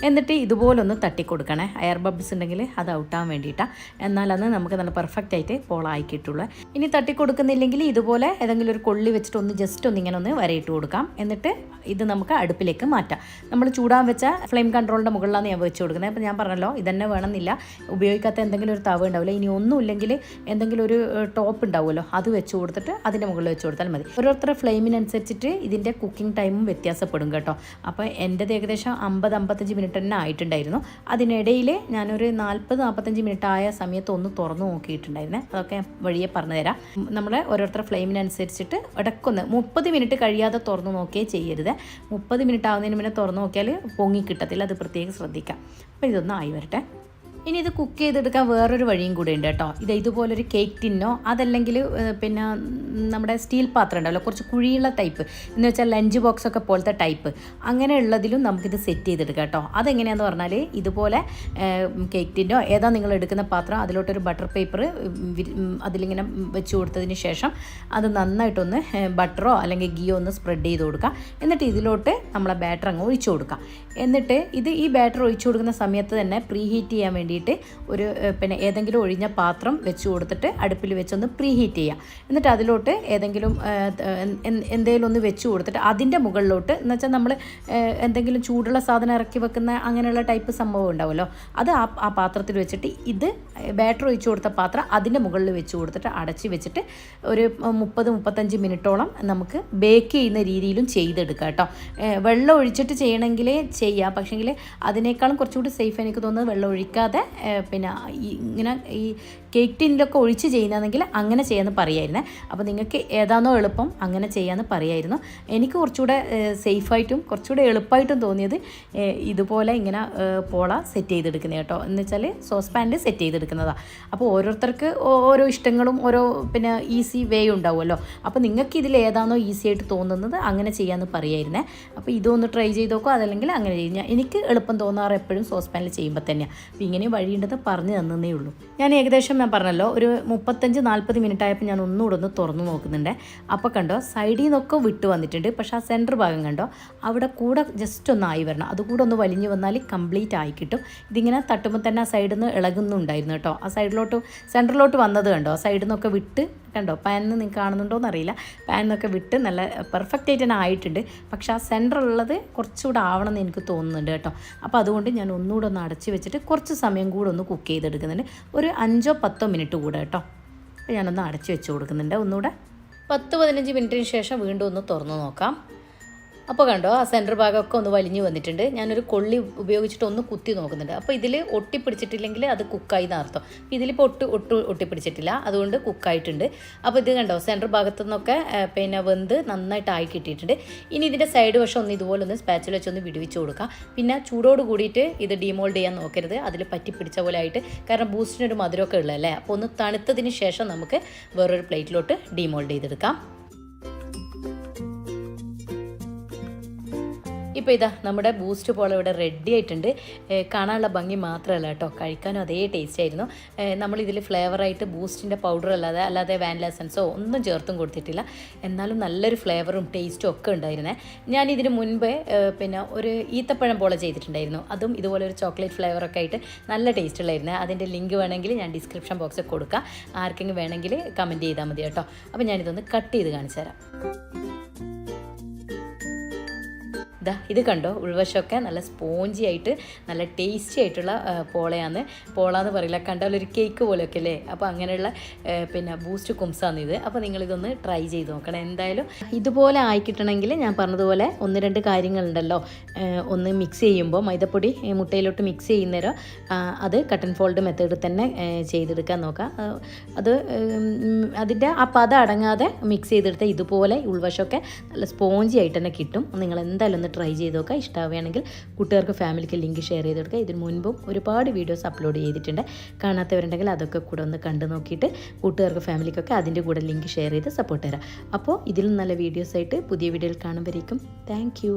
എന്നിട്ട് ഇതുപോലൊന്ന് തട്ടിക്കൊടുക്കണേ. എയർ ബബിൾസ് ഉണ്ടെങ്കിൽ അത് ഔട്ടാൻ വേണ്ടിയിട്ടാണ്. എന്നാലന്ന് നമുക്ക് നല്ല പെർഫെക്റ്റ് ആയിട്ട് പോളായി കിട്ടുള്ളൂ. ഇനി തട്ടിക്കൊടുക്കുന്നില്ലെങ്കിൽ ഇതുപോലെ ഏതെങ്കിലും ഒരു കൊള്ളി വെച്ചിട്ട് ഒന്ന് ജസ്റ്റ് ഒന്ന് ഇങ്ങനെ ഒന്ന് വരയിട്ട് കൊടുക്കാം. എന്നിട്ട് ഇത് നമുക്ക് അടുപ്പിലേക്ക് മാറ്റാം. നമ്മൾ ചൂടാൻ വെച്ച ഫ്ലെയിം കൺട്രോളിൻ്റെ മുകളിലാണ് ഞാൻ വെച്ച് കൊടുക്കുന്നത്. അപ്പോൾ ഞാൻ പറഞ്ഞല്ലോ ഇതന്നെ വേണമെന്നില്ല, ഉപയോഗിക്കാത്ത എന്തെങ്കിലും ഒരു തവ ഉണ്ടാവില്ല. ഇനി ഒന്നുമില്ലെങ്കിൽ എന്തെങ്കിലും ഒരു ടോപ്പ് ഉണ്ടാവുമല്ലോ അത് വെച്ച് കൊടുത്തിട്ട് അതിൻ്റെ മുകളിൽ വെച്ച് കൊടുത്താൽ മതി. ഓരോരുത്തരുടെ ഫ്ലെയിമിനനുസരിച്ചിട്ട് ഇതിൻ്റെ കുക്കിംഗ് ടൈമും വ്യത്യാസപ്പെടും കേട്ടോ. അപ്പോൾ എൻ്റെത് ഏകദേശം 50-55 മിനിറ്റ് തന്നെ ആയിട്ടുണ്ടായിരുന്നു. അതിനിടയിൽ ഞാനൊരു 40-45 മിനിറ്റ് ആയ സമയത്ത് ഒന്ന് തുറന്നു നോക്കിയിട്ടുണ്ടായിരുന്നേ. അതൊക്കെ വഴിയെ പറഞ്ഞു തരാം. നമ്മൾ ഓരോരുത്തരുടെ ഫ്ലെയിമിനനുസരിച്ചിട്ട് ഇടയ്ക്കൊന്ന് 30 മിനിറ്റ് കഴിയാതെ തുറന്നു നോക്കിയേ ചെയ്യരുത്. 30 മിനിറ്റ് ആവുന്നതിന് മുന്നേ തുറന്നു നോക്കിയാൽ പൊങ്ങി കിട്ടത്തില്ല. അത് പ്രത്യേകം ശ്രദ്ധിക്കാം. അപ്പോൾ ഇതൊന്ന് ആയി വരട്ടെ. ഇനി ഇത് കുക്ക് ചെയ്തെടുക്കാൻ വേറൊരു വഴിയും കൂടെ ഉണ്ട് കേട്ടോ. ഇതുപോലൊരു കേക്ക് ടിന്നോ അതല്ലെങ്കിൽ പിന്നെ നമ്മുടെ സ്റ്റീൽ പാത്രം ഉണ്ടല്ലോ, കുറച്ച് കുഴിയുള്ള ടൈപ്പ് എന്ന് വെച്ചാൽ ലഞ്ച് ബോക്സ് ഒക്കെ പോലത്തെ ടൈപ്പ്, അങ്ങനെയുള്ളതിലും നമുക്കിത് സെറ്റ് ചെയ്തെടുക്കാം കേട്ടോ. അതെങ്ങനെയാണെന്ന് പറഞ്ഞാൽ ഇതുപോലെ കേക്ക് ടിന്നോ ഏതാ നിങ്ങൾ എടുക്കുന്ന പാത്രം അതിലോട്ടൊരു ബട്ടർ പേപ്പർ അതിലിങ്ങനെ വെച്ച് കൊടുത്തതിന് ശേഷം അത് നന്നായിട്ടൊന്ന് ബട്ടറോ അല്ലെങ്കിൽ ഗീയോ ഒന്ന് സ്പ്രെഡ് ചെയ്ത് കൊടുക്കുക. എന്നിട്ട് ഇതിലോട്ട് നമ്മളെ ബാറ്റർ അങ്ങ് ഒഴിച്ചു കൊടുക്കുക. എന്നിട്ട് ഈ ബാറ്റർ ഒഴിച്ചു കൊടുക്കുന്ന സമയത്ത് തന്നെ പ്രീ ഹീറ്റ് ചെയ്യാൻ വേണ്ടിയിട്ട് ഒരു പിന്നെ ഏതെങ്കിലും ഒഴിഞ്ഞ പാത്രം വെച്ച് കൊടുത്തിട്ട് അടുപ്പിൽ വെച്ചൊന്ന് പ്രീ ഹീറ്റ് ചെയ്യുക. എന്നിട്ട് അതിലോട്ട് ഏതെങ്കിലും എന്തെങ്കിലും ഒന്ന് വെച്ച് കൊടുത്തിട്ട് അതിൻ്റെ മുകളിലോട്ട് എന്ന് വെച്ചാൽ നമ്മൾ എന്തെങ്കിലും ചൂടുള്ള സാധനം ഇറക്കി വെക്കുന്ന അങ്ങനെയുള്ള ടൈപ്പ് സംഭവം ഉണ്ടാവുമല്ലോ, അത് ആ പാത്രത്തിൽ വെച്ചിട്ട് ഇത് ബാറ്റർ ഒഴിച്ചു കൊടുത്ത പാത്രം അതിൻ്റെ മുകളിൽ വെച്ച് കൊടുത്തിട്ട് അടച്ച് വെച്ചിട്ട് ഒരു 30-35 മിനിറ്റോളം നമുക്ക് ബേക്ക് ചെയ്യുന്ന രീതിയിലും ചെയ്തെടുക്കാം കേട്ടോ. വെള്ളം ഒഴിച്ചിട്ട് ചെയ്യണമെങ്കിൽ ചെയ്യാം, പക്ഷേങ്കിൽ അതിനേക്കാളും കുറച്ചുകൂടി സേഫ് എനിക്ക് തോന്നുന്നത് വെള്ളം ഒഴിക്കാതെ പിന്നെ ഇങ്ങനെ ഈ കേക്ക് ടിന്നിലൊക്കെ ഒഴിച്ച് ചെയ്യുന്നതെങ്കിൽ അങ്ങനെ ചെയ്യാമെന്ന് പറയായിരുന്നേ. അപ്പോൾ നിങ്ങൾക്ക് ഏതാണോ എളുപ്പം അങ്ങനെ ചെയ്യാമെന്ന് പറയായിരുന്നു. എനിക്ക് കുറച്ചുകൂടെ സേഫായിട്ടും കുറച്ചുകൂടെ എളുപ്പമായിട്ടും തോന്നിയത് ഇതുപോലെ ഇങ്ങനെ പോള സെറ്റ് ചെയ്തെടുക്കുന്നത് കേട്ടോ. എന്ന് വെച്ചാൽ സോസ് പാനിൽ സെറ്റ് ചെയ്തെടുക്കുന്നതാണ്. അപ്പോൾ ഓരോരുത്തർക്ക് ഓരോ ഇഷ്ടങ്ങളും ഓരോ പിന്നെ ഈസി വേ ഉണ്ടാവുമല്ലോ. അപ്പോൾ നിങ്ങൾക്ക് ഇതിൽ ഏതാണോ ഈസി ആയിട്ട് തോന്നുന്നത് അങ്ങനെ ചെയ്യാമെന്ന് പറയായിരുന്നേ. അപ്പോൾ ഇതൊന്ന് ട്രൈ ചെയ്ത് നോക്കുക, അതല്ലെങ്കിൽ അങ്ങനെ ചെയ്യും. എനിക്ക് എളുപ്പം തോന്നാറ് എപ്പോഴും സോസ് പാനിൽ ചെയ്യുമ്പോൾ തന്നെയാണ്. അപ്പോൾ ഇങ്ങനെ വഴിയുണ്ടെന്ന് പറഞ്ഞു തന്നേ ഉള്ളൂ. ഞാൻ ഏകദേശം ഞാൻ പറഞ്ഞല്ലോ ഒരു 35-40 മിനിറ്റ് ആയപ്പോൾ ഞാൻ ഒന്നുകൂടെ ഒന്ന് തുറന്നു നോക്കുന്നുണ്ട്. അപ്പോൾ കണ്ടോ സൈഡിൽ നിന്നൊക്കെ വിട്ട് വന്നിട്ടുണ്ട്. പക്ഷേ ആ സെൻറ്റർ ഭാഗം കണ്ടോ അവിടെ കൂടെ ജസ്റ്റ് ഒന്ന് ആയി വരണം. അതുകൂടെ ഒന്ന് വലിഞ്ഞ് വന്നാൽ കംപ്ലീറ്റ് ആയി കിട്ടും. ഇതിങ്ങനെ തട്ടുമ്പോൾ തന്നെ ആ സൈഡിൽ നിന്ന് ഇളകുന്നുണ്ടായിരുന്നു കേട്ടോ. ആ സെൻറ്ററിലോട്ട് വന്നത് കണ്ടോ, സൈഡിൽ നിന്നൊക്കെ വിട്ട് കണ്ടോ. പാനിൽ നിങ്ങൾക്ക് കാണുന്നുണ്ടോയെന്ന് അറിയില്ല, പാനിൽ നിന്നൊക്കെ വിട്ട് നല്ല പെർഫെക്റ്റ് ആയിട്ട് തന്നെ ആയിട്ടുണ്ട്. പക്ഷേ ആ സെൻറ്ററുള്ളത് കുറച്ചുകൂടെ ആവണമെന്ന് എനിക്ക് തോന്നുന്നുണ്ട് കേട്ടോ. അപ്പോൾ അതുകൊണ്ട് ഞാൻ ഒന്നുകൂടെ ഒന്ന് അടച്ച് വെച്ചിട്ട് കുറച്ച് സമയം കൂടെ ഒന്ന് കുക്ക് ചെയ്തെടുക്കുന്നുണ്ട്. ഒരു 5-10 മിനിറ്റ് കൂടെ കേട്ടോ. അപ്പോൾ ഞാനൊന്ന് അടച്ച് വെച്ച് കൊടുക്കുന്നുണ്ട്. ഒന്നുകൂടെ 10-15 മിനിറ്റിന് ശേഷം വീണ്ടും ഒന്ന് തുറന്ന് നോക്കാം. അപ്പോൾ കണ്ടോ ആ സെൻറ്റർ ഭാഗമൊക്കെ ഒന്ന് വലിഞ്ഞ് വന്നിട്ടുണ്ട്. ഞാനൊരു കൊള്ളി ഉപയോഗിച്ചിട്ട് ഒന്ന് കുത്തി നോക്കുന്നുണ്ട്. അപ്പോൾ ഇതിൽ ഒട്ടിപ്പിടിച്ചിട്ടില്ലെങ്കിൽ അത് കുക്കായി എന്നർത്ഥം. ഇതിലിപ്പോൾ ഒട്ടിപ്പിടിച്ചിട്ടില്ല, അതുകൊണ്ട് കുക്കായിട്ടുണ്ട്. അപ്പോൾ ഇത് കണ്ടോ സെൻറ്റർ ഭാഗത്തു നിന്നൊക്കെ പിന്നെ വെന്ത് നന്നായിട്ടായി കിട്ടിയിട്ടുണ്ട്. ഇനി ഇതിൻ്റെ സൈഡ് വശം ഒന്ന് ഇതുപോലെ ഒന്ന് സ്പാച്ചിൽ വെച്ചൊന്ന് വിടുവിച്ച് കൊടുക്കാം. പിന്നെ ചൂടോട് കൂടിയിട്ട് ഇത് ഡീമോൾഡ് ചെയ്യാൻ നോക്കരുത്, അതിൽ പറ്റി പിടിച്ച പോലെ ആയിട്ട്. കാരണം ബൂസ്റ്റിനൊരു മധുരമൊക്കെ ഉള്ളതല്ലേ. അപ്പോൾ ഒന്ന് തണുത്തതിന് ശേഷം നമുക്ക് വേറൊരു പ്ലേറ്റിലോട്ട് ഡീമോൾഡ് ചെയ്തെടുക്കാം. ഇപ്പോൾ ഇതാ നമ്മുടെ ബൂസ്റ്റ് പോള ഇവിടെ റെഡി ആയിട്ടുണ്ട്. കാണാനുള്ള ഭംഗി മാത്രമല്ല കേട്ടോ, കഴിക്കാനും അതേ ടേസ്റ്റ് ആയിരുന്നു. നമ്മളിതിൽ ഫ്ലേവറായിട്ട് ബൂസ്റ്റിൻ്റെ പൗഡർ അല്ലാതെ വാനില എസൻസോ ഒന്നും ചേർത്തും കൊടുത്തിട്ടില്ല. എന്നാലും നല്ലൊരു ഫ്ലേവറും ടേസ്റ്റും ഒക്കെ ഉണ്ടായിരുന്നേ. ഞാനിതിന് മുൻപ് പിന്നെ ഒരു ഈത്തപ്പഴം പോള ചെയ്തിട്ടുണ്ടായിരുന്നു. അതും ഇതുപോലെ ഒരു ചോക്ലേറ്റ് ഫ്ലേവറൊക്കെ ആയിട്ട് നല്ല ടേസ്റ്റ് ഉള്ളായിരുന്നേ. അതിൻ്റെ ലിങ്ക് വേണമെങ്കിൽ ഞാൻ ഡിസ്ക്രിപ്ഷൻ ബോക്സിൽ കൊടുക്കാം. ആർക്കെങ്കിലും വേണമെങ്കിൽ കമൻറ്റ് ചെയ്താൽ മതി കേട്ടോ. അപ്പോൾ ഞാനിതൊന്ന് കട്ട് ചെയ്ത് കാണിച്ചു തരാം. ഇത് കണ്ടോ, ഉൾവശമൊക്കെ നല്ല സ്പോഞ്ചി ആയിട്ട് നല്ല ടേസ്റ്റി ആയിട്ടുള്ള പോളയാണ്. പോള എന്ന് പറയില്ല, കണ്ടാൽ ഒരു കേക്ക് പോലെയൊക്കെ അല്ലേ. അപ്പോൾ അങ്ങനെയുള്ള പിന്നെ ബൂസ്റ്റ് കുംസാണ് ഇത്. അപ്പോൾ നിങ്ങളിതൊന്ന് ട്രൈ ചെയ്ത് നോക്കണം എന്തായാലും. ഇതുപോലെ ആയിക്കിട്ടണമെങ്കിൽ ഞാൻ പറഞ്ഞതുപോലെ 1-2 കാര്യങ്ങളുണ്ടല്ലോ. ഒന്ന് മിക്സ് ചെയ്യുമ്പോൾ മൈദപ്പൊടി മുട്ടയിലോട്ട് മിക്സ് ചെയ്യുന്നേരം അത് കട്ട് ആൻഡ് ഫോൾഡ് മെത്തേഡിൽ തന്നെ ചെയ്തെടുക്കാൻ നോക്കാം. അത് അതിൻ്റെ ആ പദം അടങ്ങാതെ മിക്സ് ചെയ്തെടുത്താൽ ഇതുപോലെ ഉൾവശമൊക്കെ നല്ല സ്പോഞ്ചി ആയിട്ട് തന്നെ കിട്ടും. നിങ്ങൾ എന്തായാലും ഒന്ന് ട്രൈ ചെയ്ത് നോക്കുക. ഇഷ്ടമാവുകയാണെങ്കിൽ കൂട്ടുകാർക്ക് ഫാമിലിക്ക് ലിങ്ക് ഷെയർ ചെയ്ത് കൊടുക്കുക. ഇതിന് മുൻപും ഒരുപാട് വീഡിയോസ് അപ്ലോഡ് ചെയ്തിട്ടുണ്ട്. കാണാത്തവരുണ്ടെങ്കിൽ അതൊക്കെ കൂടെ ഒന്ന് കണ്ടു നോക്കിയിട്ട് കൂട്ടുകാർക്ക് ഫാമിലിക്കൊക്കെ അതിൻ്റെ കൂടെ ലിങ്ക് ഷെയർ ചെയ്ത് സപ്പോർട്ട് തരാം. അപ്പോൾ ഇതിലും നല്ല വീഡിയോസായിട്ട് പുതിയ വീഡിയോയിൽ കാണുമ്പോഴേക്കും താങ്ക് യു.